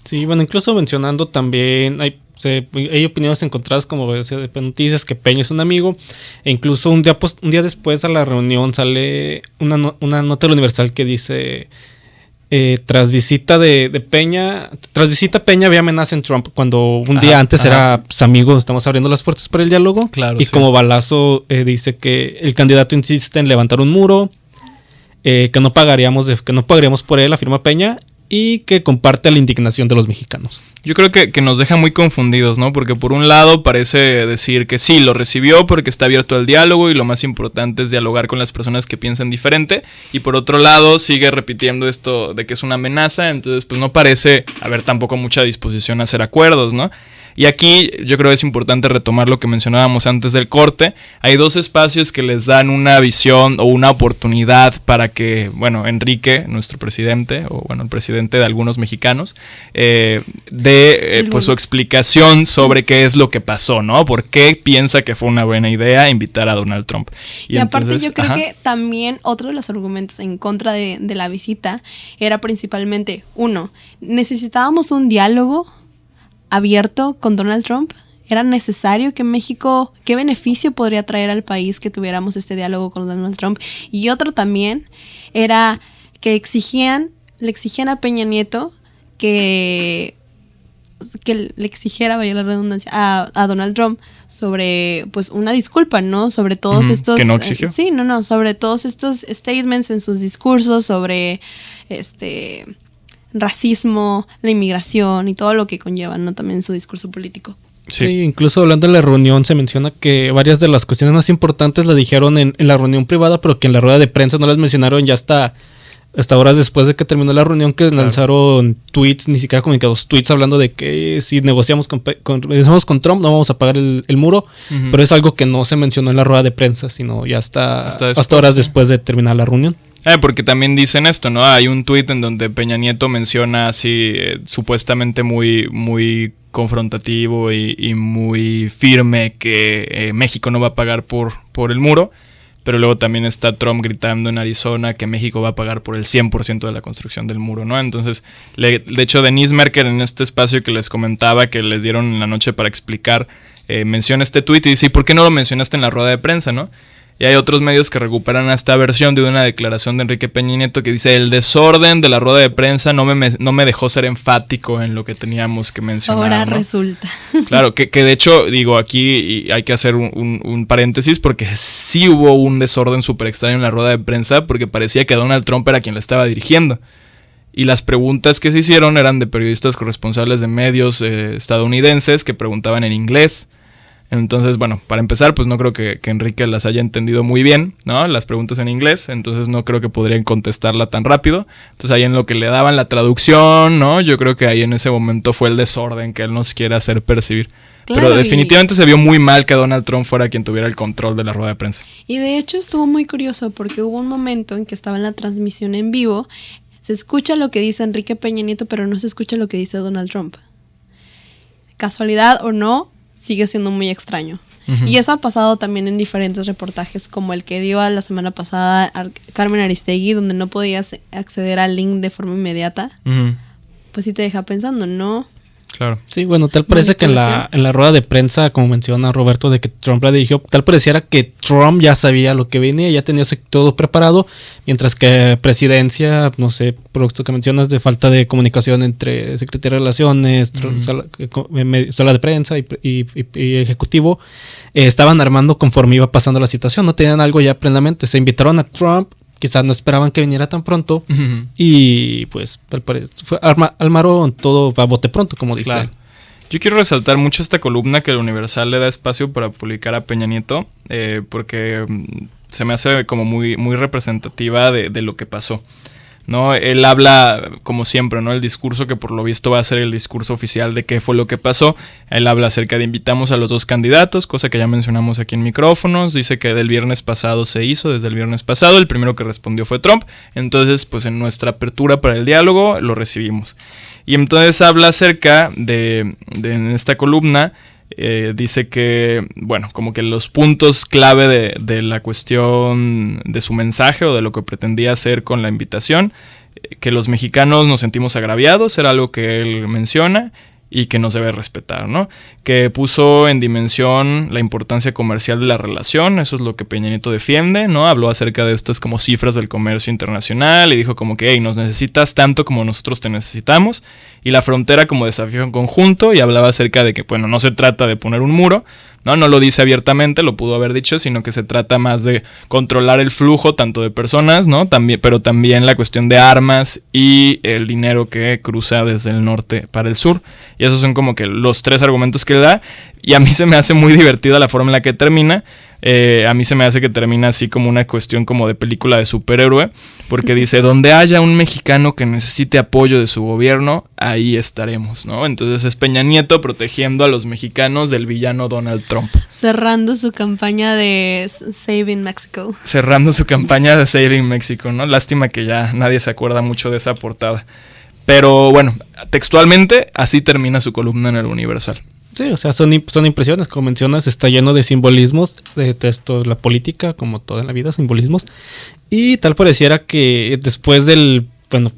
Sí, bueno, incluso mencionando también, hay opiniones encontradas como de Noticias, que Peña es un amigo, e incluso un día después a la reunión sale una nota del Universal que dice, tras visita Peña había amenaza en Trump, cuando un día antes era pues, amigo, estamos abriendo las puertas para el diálogo, claro, y sí. como balazo dice que el candidato insiste en levantar un muro, que no pagaríamos por él, afirma Peña, y que comparte la indignación de los mexicanos. Yo creo que nos deja muy confundidos, ¿no? Porque por un lado parece decir que sí, lo recibió porque está abierto al diálogo y lo más importante es dialogar con las personas que piensan diferente. Y por otro lado sigue repitiendo esto de que es una amenaza, entonces pues no parece haber tampoco mucha disposición a hacer acuerdos, ¿no? Y aquí yo creo que es importante retomar lo que mencionábamos antes del corte. Hay dos espacios que les dan una visión o una oportunidad para que, bueno, Enrique, nuestro presidente, o bueno, el presidente de algunos mexicanos, dé pues su explicación sobre qué es lo que pasó, ¿no? ¿Por qué piensa que fue una buena idea invitar a Donald Trump? Y aparte yo creo que también otro de los argumentos en contra de la visita era principalmente, uno, necesitábamos un diálogo abierto con Donald Trump. ¿Era necesario que México, qué beneficio podría traer al país que tuviéramos este diálogo con Donald Trump? Y otro también era que le exigían a Peña Nieto que le exigiera, vaya la redundancia, a Donald Trump sobre pues una disculpa, ¿no? Sobre todos estos... ¿Que no exigió? Sobre todos estos statements en sus discursos sobre racismo, la inmigración y todo lo que conlleva, ¿no? También en su discurso político. Sí, incluso hablando de la reunión se menciona que varias de las cuestiones más importantes las dijeron en la reunión privada, pero que en la rueda de prensa no las mencionaron ya hasta horas después de que terminó la reunión, que lanzaron tweets, ni siquiera comunicados, tweets hablando de que si negociamos con Trump no vamos a pagar el muro, pero es algo que no se mencionó en la rueda de prensa, sino ya hasta horas después de terminar la reunión. Porque también dicen esto, ¿no? Hay un tuit en donde Peña Nieto menciona así supuestamente muy, muy confrontativo y muy firme que México no va a pagar por el muro, pero luego también está Trump gritando en Arizona que México va a pagar por el 100% de la construcción del muro, ¿no? Entonces, de hecho, Denise Merker en este espacio que les comentaba que les dieron en la noche para explicar, menciona este tuit y dice, ¿y por qué no lo mencionaste en la rueda de prensa, no? Y hay otros medios que recuperan esta versión de una declaración de Enrique Peña Nieto que dice: el desorden de la rueda de prensa no me dejó ser enfático en lo que teníamos que mencionar. Ahora, ¿no? resulta. Claro, que de hecho, digo, aquí hay que hacer un paréntesis porque sí hubo un desorden súper extraño en la rueda de prensa porque parecía que Donald Trump era quien la estaba dirigiendo. Y las preguntas que se hicieron eran de periodistas corresponsales de medios estadounidenses que preguntaban en inglés. Entonces, bueno, para empezar, pues no creo que Enrique las haya entendido muy bien, ¿no? Las preguntas en inglés, entonces no creo que podrían contestarla tan rápido. Entonces ahí en lo que le daban la traducción, ¿no? Yo creo que ahí en ese momento fue el desorden que él nos quiere hacer percibir. Claro, pero definitivamente se vio muy mal que Donald Trump fuera quien tuviera el control de la rueda de prensa. Y de hecho estuvo muy curioso porque hubo un momento en que estaba en la transmisión en vivo, se escucha lo que dice Enrique Peña Nieto, pero no se escucha lo que dice Donald Trump. Casualidad o no, sigue siendo muy extraño. Uh-huh. Y eso ha pasado también en diferentes reportajes, como el que dio la semana pasada a Carmen Aristegui, donde no podías acceder al link de forma inmediata. Uh-huh. Pues sí te deja pensando, ¿no? Claro. Sí, bueno, tal parece que en la rueda de prensa, como menciona Roberto, de que Trump la dirigió, tal pareciera que Trump ya sabía lo que venía, ya tenía todo preparado, mientras que presidencia, no sé, por esto que mencionas, de falta de comunicación entre Secretaría de Relaciones, sala de prensa y ejecutivo, estaban armando conforme iba pasando la situación, no tenían algo ya plenamente. Se invitaron a Trump, quizás no esperaban que viniera tan pronto. Uh-huh. Y pues armaron todo a bote pronto, como dice. Claro. Yo quiero resaltar mucho esta columna que el Universal le da espacio para publicar a Peña Nieto, porque se me hace como muy, muy representativa de lo que pasó, ¿no? Él habla, como siempre, ¿no? El discurso que por lo visto va a ser el discurso oficial de qué fue lo que pasó. Él habla acerca de invitamos a los 2 candidatos, cosa que ya mencionamos aquí en micrófonos. Dice que del viernes pasado se hizo, desde el viernes pasado. El primero que respondió fue Trump. Entonces, pues en nuestra apertura para el diálogo lo recibimos. Y entonces habla acerca de en esta columna, dice que, bueno, como que los puntos clave de la cuestión de su mensaje o de lo que pretendía hacer con la invitación, que los mexicanos nos sentimos agraviados, era algo que él menciona, y que nos debe respetar, ¿no? Que puso en dimensión la importancia comercial de la relación, eso es lo que Peña Nieto defiende, ¿no? Habló acerca de estas como cifras del comercio internacional y dijo como que, hey, nos necesitas tanto como nosotros te necesitamos, y la frontera como desafío en conjunto, y hablaba acerca de que, bueno, no se trata de poner un muro, ¿no? No lo dice abiertamente, lo pudo haber dicho, sino que se trata más de controlar el flujo tanto de personas, ¿no? También, pero también la cuestión de armas y el dinero que cruza desde el norte para el sur. Y esos son como que los 3 argumentos que él da. Y a mí se me hace muy divertida la forma en la que termina. A mí se me hace que termina así como una cuestión como de película de superhéroe, porque dice, donde haya un mexicano que necesite apoyo de su gobierno, ahí estaremos, ¿no? Entonces es Peña Nieto protegiendo a los mexicanos del villano Donald Trump. Cerrando su campaña de Saving Mexico. Cerrando su campaña de Saving Mexico, ¿no? Lástima que ya nadie se acuerda mucho de esa portada. Pero bueno, textualmente así termina su columna en el Universal. Sí, o sea, son impresiones, como mencionas, está lleno de simbolismos, de esto, la política, como toda en la vida, simbolismos, y tal pareciera que después del, bueno,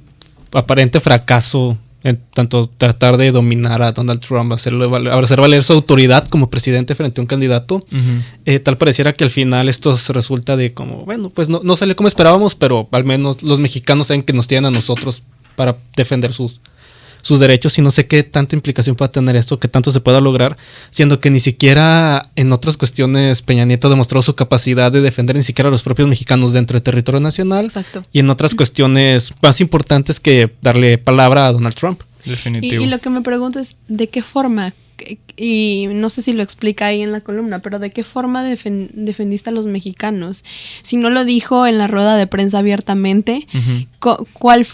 aparente fracaso en tanto tratar de dominar a Donald Trump, hacer valer su autoridad como presidente frente a un candidato, tal pareciera que al final esto se resulta de como, bueno, pues no sale como esperábamos, pero al menos los mexicanos saben que nos tienen a nosotros para defender sus derechos, y no sé qué tanta implicación pueda tener esto, qué tanto se pueda lograr, siendo que ni siquiera en otras cuestiones Peña Nieto demostró su capacidad de defender ni siquiera a los propios mexicanos dentro del territorio nacional. Exacto. Y en otras cuestiones más importantes que darle palabra a Donald Trump. Definitivo. Y lo que me pregunto es, ¿de qué forma? Y no sé si lo explica ahí en la columna, pero ¿de qué forma defendiste a los mexicanos? Si no lo dijo en la rueda de prensa abiertamente, ¿cuáles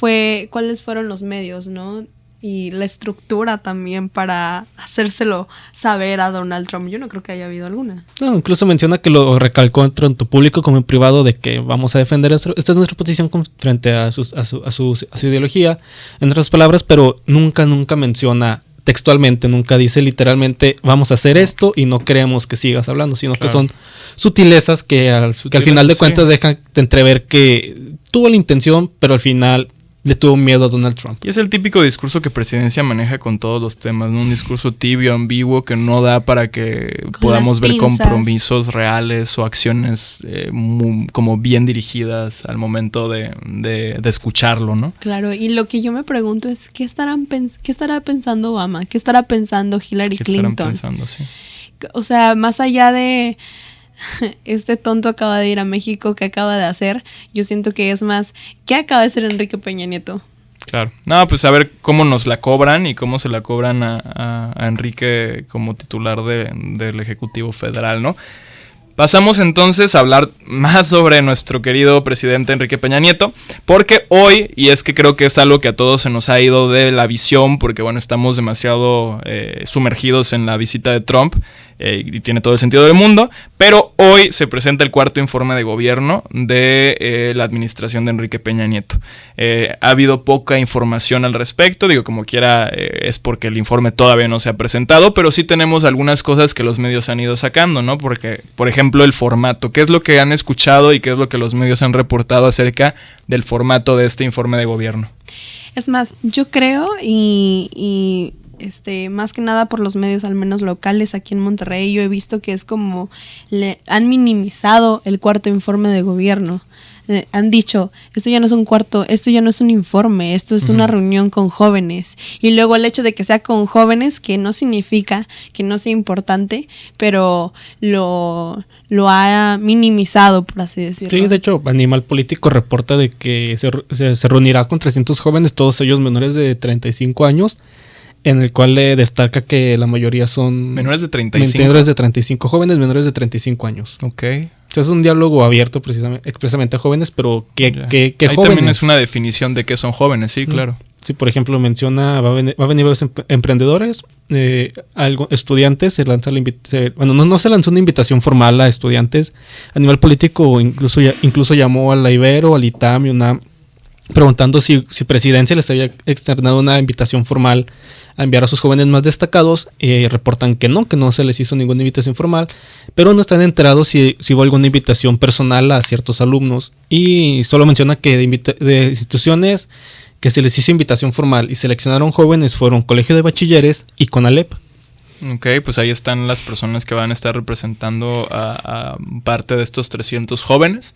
fueron los medios, no? Y la estructura también para hacérselo saber a Donald Trump. Yo no creo que haya habido alguna. No, incluso menciona que lo recalcó tanto público como en privado, de que vamos a defender esta es nuestra posición frente a su ideología, en otras palabras, pero nunca menciona textualmente, nunca dice literalmente vamos a hacer esto y no queremos que sigas hablando, sino que son sutilezas que al final de cuentas dejan de entrever que tuvo la intención, pero al final le tuvo miedo a Donald Trump. Y es el típico discurso que Presidencia maneja con todos los temas, ¿no? Un discurso tibio, ambiguo, que no da para que podamos ver compromisos reales o acciones como bien dirigidas al momento de escucharlo, ¿no? Claro, y lo que yo me pregunto es, ¿qué estará pensando Obama? ¿Qué estará pensando Hillary Clinton? ¿Qué estarán pensando, sí? O sea, más allá de este tonto acaba de ir a México, ¿qué acaba de hacer? Yo siento que es más, ¿qué acaba de hacer Enrique Peña Nieto? Claro. No, pues a ver cómo nos la cobran y cómo se la cobran a Enrique como titular del Ejecutivo Federal, ¿no? Pasamos entonces a hablar más sobre nuestro querido presidente Enrique Peña Nieto, porque hoy, y es que creo que es algo que a todos se nos ha ido de la visión, porque bueno, estamos demasiado sumergidos en la visita de Trump, y tiene todo el sentido del mundo, pero hoy se presenta el 4º informe de gobierno de la administración de Enrique Peña Nieto. Ha habido poca información al respecto, digo, como quiera, es porque el informe todavía no se ha presentado, pero sí tenemos algunas cosas que los medios han ido sacando, ¿no? Porque, por ejemplo, el formato, ¿qué es lo que han escuchado y qué es lo que los medios han reportado acerca del formato de este informe de gobierno? Es más, yo creo y más que nada por los medios, al menos locales aquí en Monterrey, yo he visto que es como han minimizado el 4º informe de gobierno. Han dicho, esto ya no es un informe, esto es una reunión con jóvenes. Y luego el hecho de que sea con jóvenes, que no significa que no sea importante, pero lo ha minimizado, por así decirlo. Sí, de hecho, Animal Político reporta de que se reunirá con 300 jóvenes, todos ellos menores de 35 años. en el cual le destaca que la mayoría son menores de 35. Menores de 35, jóvenes menores de 35 años. Ok. O sea, es un diálogo abierto expresamente a jóvenes, pero ¿qué Ahí jóvenes? también es una definición de qué son jóvenes, sí, claro. Sí, por ejemplo, menciona, va a venir los emprendedores, estudiantes, se lanza no se lanzó una invitación formal a estudiantes a nivel político, incluso llamó a la Ibero, al ITAM y UNAM, preguntando si Presidencia les había externado una invitación formal a enviar a sus jóvenes más destacados. Reportan que no se les hizo ninguna invitación formal, pero no están enterados si hubo alguna invitación personal a ciertos alumnos, y solo menciona que de instituciones que se les hizo invitación formal y seleccionaron jóvenes fueron Colegio de Bachilleres y CONALEP. Ok, pues ahí están las personas que van a estar representando a parte de estos 300 jóvenes.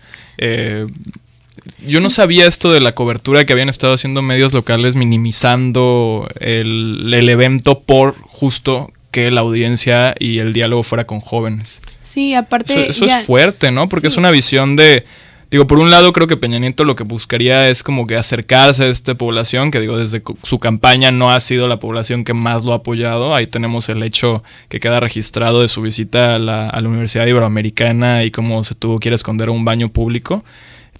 Yo no sabía esto de la cobertura que habían estado haciendo medios locales, minimizando el evento por justo que la audiencia y el diálogo fuera con jóvenes. Sí, aparte... Eso es fuerte, ¿no? Porque es una visión de... Digo, por un lado creo que Peña Nieto lo que buscaría es como que acercarse a esta población, que digo, desde su campaña no ha sido la población que más lo ha apoyado. Ahí tenemos el hecho que queda registrado de su visita a la Universidad Iberoamericana y cómo se tuvo que ir a esconder a un baño público.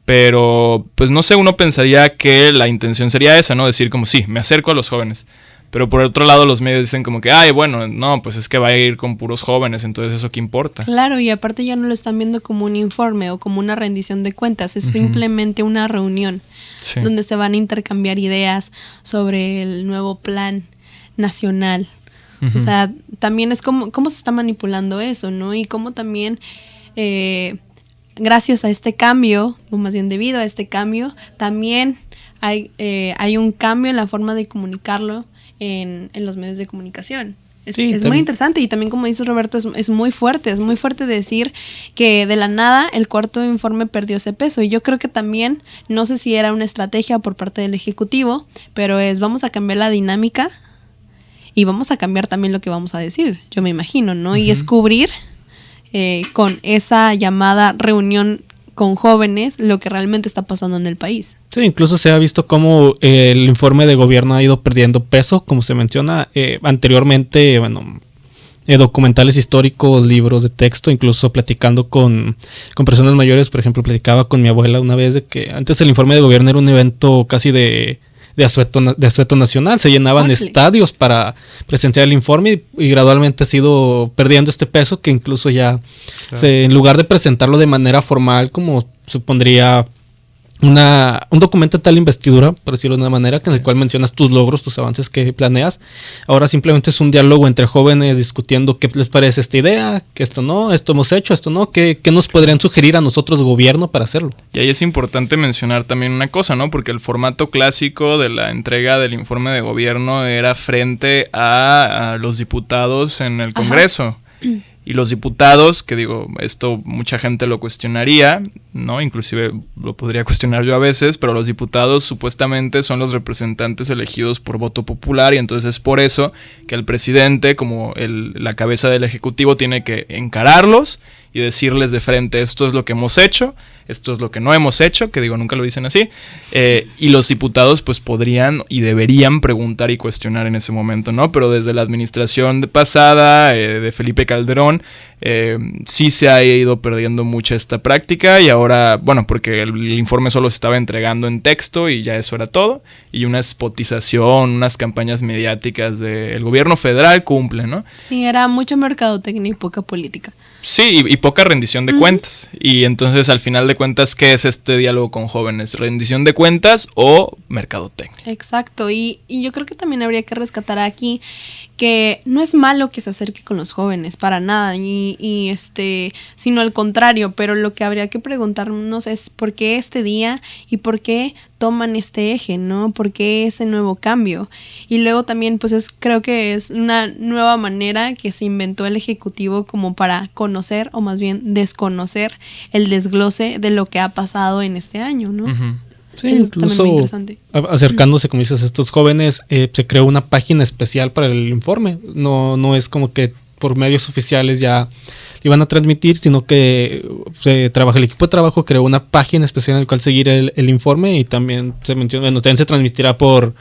Pero, pues no sé, uno pensaría que la intención sería esa, ¿no? Decir como, sí, me acerco a los jóvenes. Pero por otro lado los medios dicen como que, ay, bueno, no, pues es que va a ir con puros jóvenes, entonces ¿eso qué importa? Claro, y aparte ya no lo están viendo como un informe o como una rendición de cuentas, es simplemente una reunión donde se van a intercambiar ideas sobre el nuevo plan nacional. O sea, también es cómo se está manipulando eso, ¿no? Y cómo también... gracias a este cambio, o más bien debido a este cambio, también hay un cambio en la forma de comunicarlo en los medios de comunicación. Es muy interesante, y también, como dice Roberto, es muy fuerte decir que de la nada el cuarto informe perdió ese peso. Y yo creo que también, no sé si era una estrategia por parte del Ejecutivo, pero vamos a cambiar la dinámica y vamos a cambiar también lo que vamos a decir, yo me imagino, ¿no? Y es cubrir con esa llamada reunión con jóvenes lo que realmente está pasando en el país. Sí, incluso se ha visto cómo el informe de gobierno ha ido perdiendo peso, como se menciona anteriormente, documentales históricos, libros de texto, incluso platicando con personas mayores. Por ejemplo, platicaba con mi abuela una vez de que antes el informe de gobierno era un evento casi de asueto nacional, se llenaban estadios para presenciar el informe, y gradualmente ha ido perdiendo este peso, que incluso ya en lugar de presentarlo de manera formal como supondría un documento de tal investidura, por decirlo de una manera, en el cual mencionas tus logros, tus avances que planeas, ahora simplemente es un diálogo entre jóvenes discutiendo qué les parece esta idea, que esto hemos hecho, esto no, qué nos podrían sugerir a nosotros gobierno para hacerlo. Y ahí es importante mencionar también una cosa, ¿no? Porque el formato clásico de la entrega del informe de gobierno era frente a los diputados en el Congreso. Y los diputados, que digo, esto mucha gente lo cuestionaría, ¿no? Inclusive lo podría cuestionar yo a veces, pero los diputados supuestamente son los representantes elegidos por voto popular, y entonces es por eso que el presidente, como la cabeza del Ejecutivo, tiene que encararlos y decirles de frente, esto es lo que hemos hecho, esto es lo que no hemos hecho, que digo, nunca lo dicen así, y los diputados pues podrían y deberían preguntar y cuestionar en ese momento, ¿no? Pero desde la administración pasada, de Felipe Calderón, sí se ha ido perdiendo mucha esta práctica, y ahora, bueno, porque el informe solo se estaba entregando en texto y ya eso era todo, y una spotización, unas campañas mediáticas del gobierno federal cumple, ¿no? Sí, era mucho mercadotecnia y poca política. Sí, y poca rendición de cuentas. Y entonces, al final de cuentas, ¿qué es este diálogo con jóvenes? ¿Rendición de cuentas o mercadotecnia? Exacto, y yo creo que también habría que rescatar aquí que no es malo que se acerque con los jóvenes, para nada, sino al contrario, pero lo que habría que preguntarnos es por qué este día y por qué toman este eje, ¿no? ¿Por qué ese nuevo cambio? Y luego también, pues creo que es una nueva manera que se inventó el Ejecutivo como para conocer, o más bien desconocer, el desglose de lo que ha pasado en este año, ¿no? Sí, incluso acercándose, como dices, a estos jóvenes, se creó una página especial para el informe. No es como que por medios oficiales ya iban a transmitir, sino que el equipo de trabajo creó una página especial en la cual seguir el informe, y también se menciona, bueno, también se transmitirá por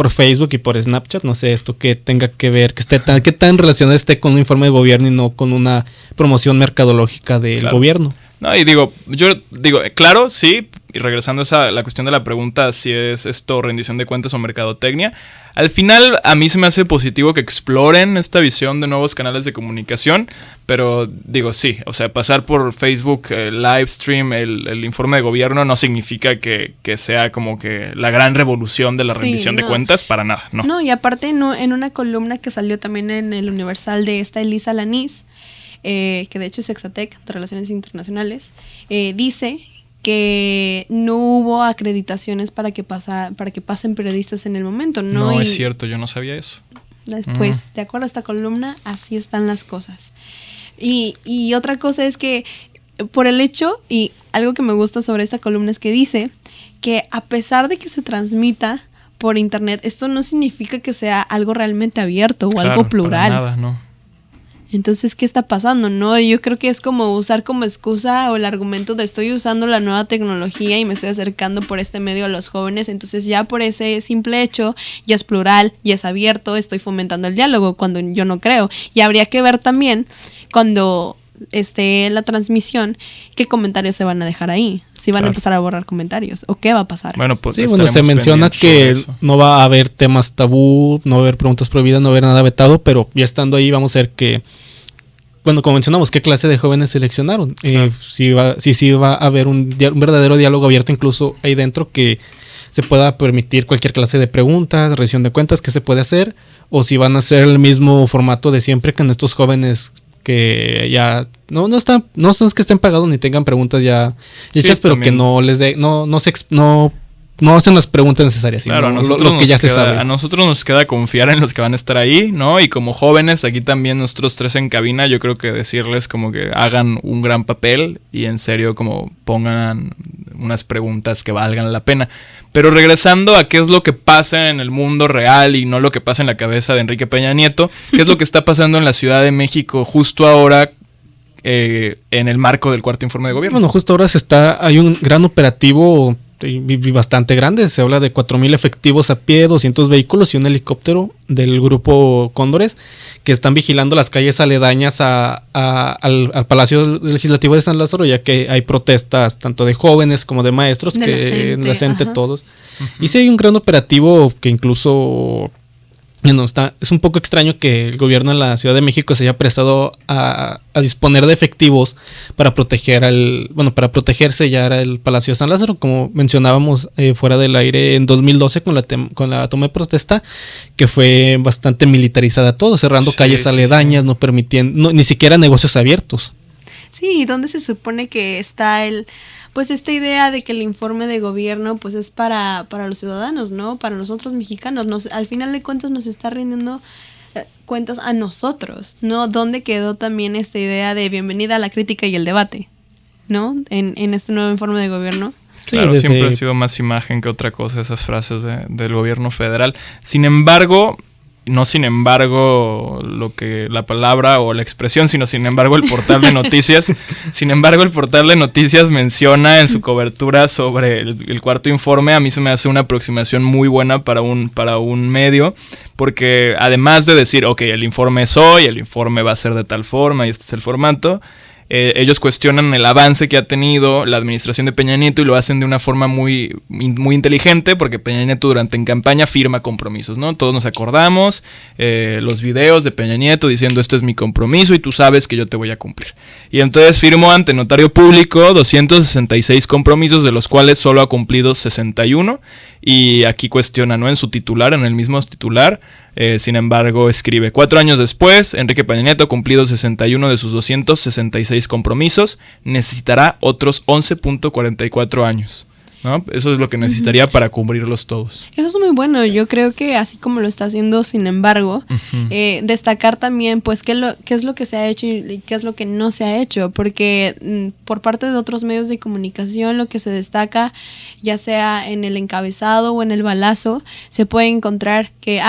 Facebook y por Snapchat. No sé esto que tenga que ver, que tan relacionado esté con un informe de gobierno y no con una promoción mercadológica del gobierno. No, y yo digo, claro, sí, y regresando a la cuestión de la pregunta, si es esto rendición de cuentas o mercadotecnia, al final a mí se me hace positivo que exploren esta visión de nuevos canales de comunicación, pero digo, sí, o sea, pasar por Facebook, el live stream, el informe de gobierno no significa que sea como que la gran revolución de la rendición de cuentas, para nada, ¿no? No, y aparte en una columna que salió también en el Universal de esta Elisa Lanís, que de hecho es Exatec de Relaciones Internacionales, dice que no hubo acreditaciones para que pasen periodistas en el momento. No es cierto, yo no sabía eso. Después, de acuerdo a esta columna, así están las cosas. Y otra cosa es que por el hecho, y algo que me gusta sobre esta columna es que dice que a pesar de que se transmita por internet, esto no significa que sea algo realmente abierto o algo plural. Para nada, no. Entonces, ¿qué está pasando? No, yo creo que es como usar como excusa o el argumento de estoy usando la nueva tecnología y me estoy acercando por este medio a los jóvenes, entonces ya por ese simple hecho ya es plural, ya es abierto, estoy fomentando el diálogo, cuando yo no creo. Y habría que ver también cuando esté la transmisión qué comentarios se van a dejar ahí, si van a empezar a borrar comentarios o qué va a pasar. Bueno, pues sí, bueno, se menciona que no va a haber temas tabú, no va a haber preguntas prohibidas, no va a haber nada vetado, pero ya estando ahí vamos a ver que, bueno, como mencionamos, qué clase de jóvenes seleccionaron. Si va a haber un verdadero diálogo abierto incluso ahí dentro, que se pueda permitir cualquier clase de preguntas, rendición de cuentas, qué se puede hacer, o si van a hacer el mismo formato de siempre con estos jóvenes que ya no son que estén pagados ni tengan preguntas ya hechas, pero también, que no les dé, no hacen las preguntas necesarias, claro, sino lo que ya se sabe. A nosotros nos queda confiar en los que van a estar ahí, ¿no? Y como jóvenes, aquí también nosotros tres en cabina, yo creo que decirles como que hagan un gran papel y en serio como pongan unas preguntas que valgan la pena. Pero regresando a qué es lo que pasa en el mundo real y no lo que pasa en la cabeza de Enrique Peña Nieto, qué es lo que está pasando en la Ciudad de México justo ahora, en el marco del cuarto informe de gobierno. Bueno, justo ahora hay un gran operativo y bastante grande. Se habla de 4,000 efectivos a pie, 200 vehículos y un helicóptero del grupo Cóndores que están vigilando las calles aledañas al Palacio Legislativo de San Lázaro, ya que hay protestas tanto de jóvenes como de maestros, de la CENTE, todos. Uh-huh. Y sí hay un gran operativo que incluso... Bueno, es un poco extraño que el gobierno de la Ciudad de México se haya prestado a disponer de efectivos para protegerse ya el Palacio de San Lázaro, como mencionábamos fuera del aire en 2012 con la toma de protesta, que fue bastante militarizada todo, cerrando calles aledañas, no permitiendo ni siquiera negocios abiertos. Sí, ¿dónde se supone que está esta idea de que el informe de gobierno pues es para los ciudadanos, ¿no? Para nosotros mexicanos. Al final de cuentas nos está rindiendo cuentas a nosotros, ¿no? ¿Dónde quedó también esta idea de bienvenida a la crítica y el debate, ¿no? En este nuevo informe de gobierno. Claro, siempre ha sido más imagen que otra cosa esas frases del gobierno federal. Sin embargo, la palabra o la expresión, sino sin embargo el portal de noticias. Sin embargo, el portal de noticias menciona en su cobertura sobre el cuarto informe, a mí se me hace una aproximación muy buena para un medio, porque además de decir, ok, el informe es hoy, el informe va a ser de tal forma y este es el formato, ellos cuestionan el avance que ha tenido la administración de Peña Nieto y lo hacen de una forma muy, muy inteligente, porque Peña Nieto en campaña firma compromisos, ¿no? Todos nos acordamos los videos de Peña Nieto diciendo esto es mi compromiso y tú sabes que yo te voy a cumplir. Y entonces firmó ante notario público 266 compromisos, de los cuales solo ha cumplido 61. Y aquí cuestiona, ¿no? En su titular, en el mismo titular, sin embargo, escribe: 4 años después, Enrique Peña Nieto ha cumplido 61 de sus 266 compromisos, necesitará otros 11.44 años. ¿no? Eso es lo que necesitaría para cubrirlos todos. Eso es muy bueno. Yo creo que así como lo está haciendo, sin embargo, destacar también, pues, qué es lo que se ha hecho y qué es lo que no se ha hecho, porque por parte de otros medios de comunicación, lo que se destaca, ya sea en el encabezado o en el balazo, se puede encontrar que,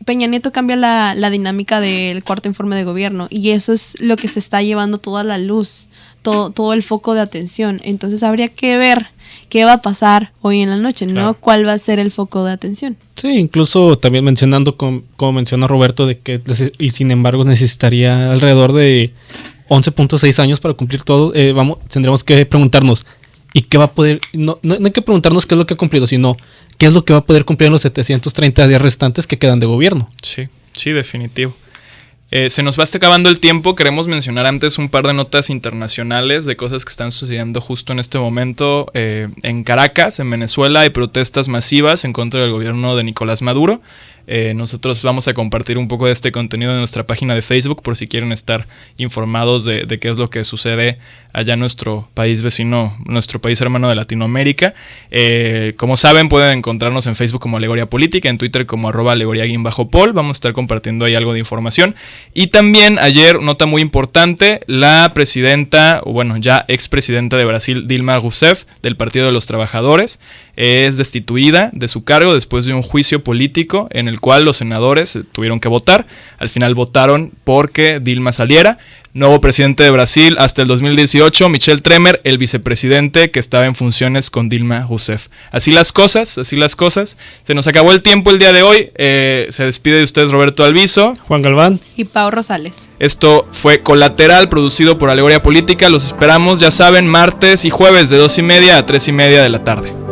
Peña Nieto cambia la dinámica del cuarto informe de gobierno, y eso es lo que se está llevando toda la luz, todo el foco de atención. Entonces habría que ver qué va a pasar hoy en la noche, ¿no? Claro. ¿Cuál va a ser el foco de atención? Sí, incluso también mencionando, como menciona Roberto, de que, y sin embargo, necesitaría alrededor de 11.6 años para cumplir todo. Tendremos que preguntarnos, ¿y qué va a poder? No hay que preguntarnos qué es lo que ha cumplido, sino qué es lo que va a poder cumplir en los 730 días restantes que quedan de gobierno. Sí, definitivo. Se nos va acabando el tiempo. Queremos mencionar antes un par de notas internacionales de cosas que están sucediendo justo en este momento. En Caracas, en Venezuela, hay protestas masivas en contra del gobierno de Nicolás Maduro. Nosotros vamos a compartir un poco de este contenido en nuestra página de Facebook por si quieren estar informados de qué es lo que sucede allá en nuestro país vecino, nuestro país hermano de Latinoamérica. Como saben, pueden encontrarnos en Facebook como Alegoría Política, en Twitter como @alegoría_pol. Vamos a estar compartiendo ahí algo de información. Y también ayer, nota muy importante, la presidenta, o bueno, ya expresidenta de Brasil, Dilma Rousseff, del Partido de los Trabajadores, es destituida de su cargo después de un juicio político en el cual los senadores tuvieron que votar. Al final votaron porque Dilma saliera. Nuevo presidente de Brasil hasta el 2018, Michel Temer, el vicepresidente que estaba en funciones con Dilma Rousseff. Así las cosas. Se nos acabó el tiempo el día de hoy. Se despide de ustedes Roberto Alviso, Juan Galván Y Pau Rosales. Esto fue Colateral, producido por Alegoría Política. Los esperamos, ya saben, martes y jueves de 2:30 a 3:30 de la tarde.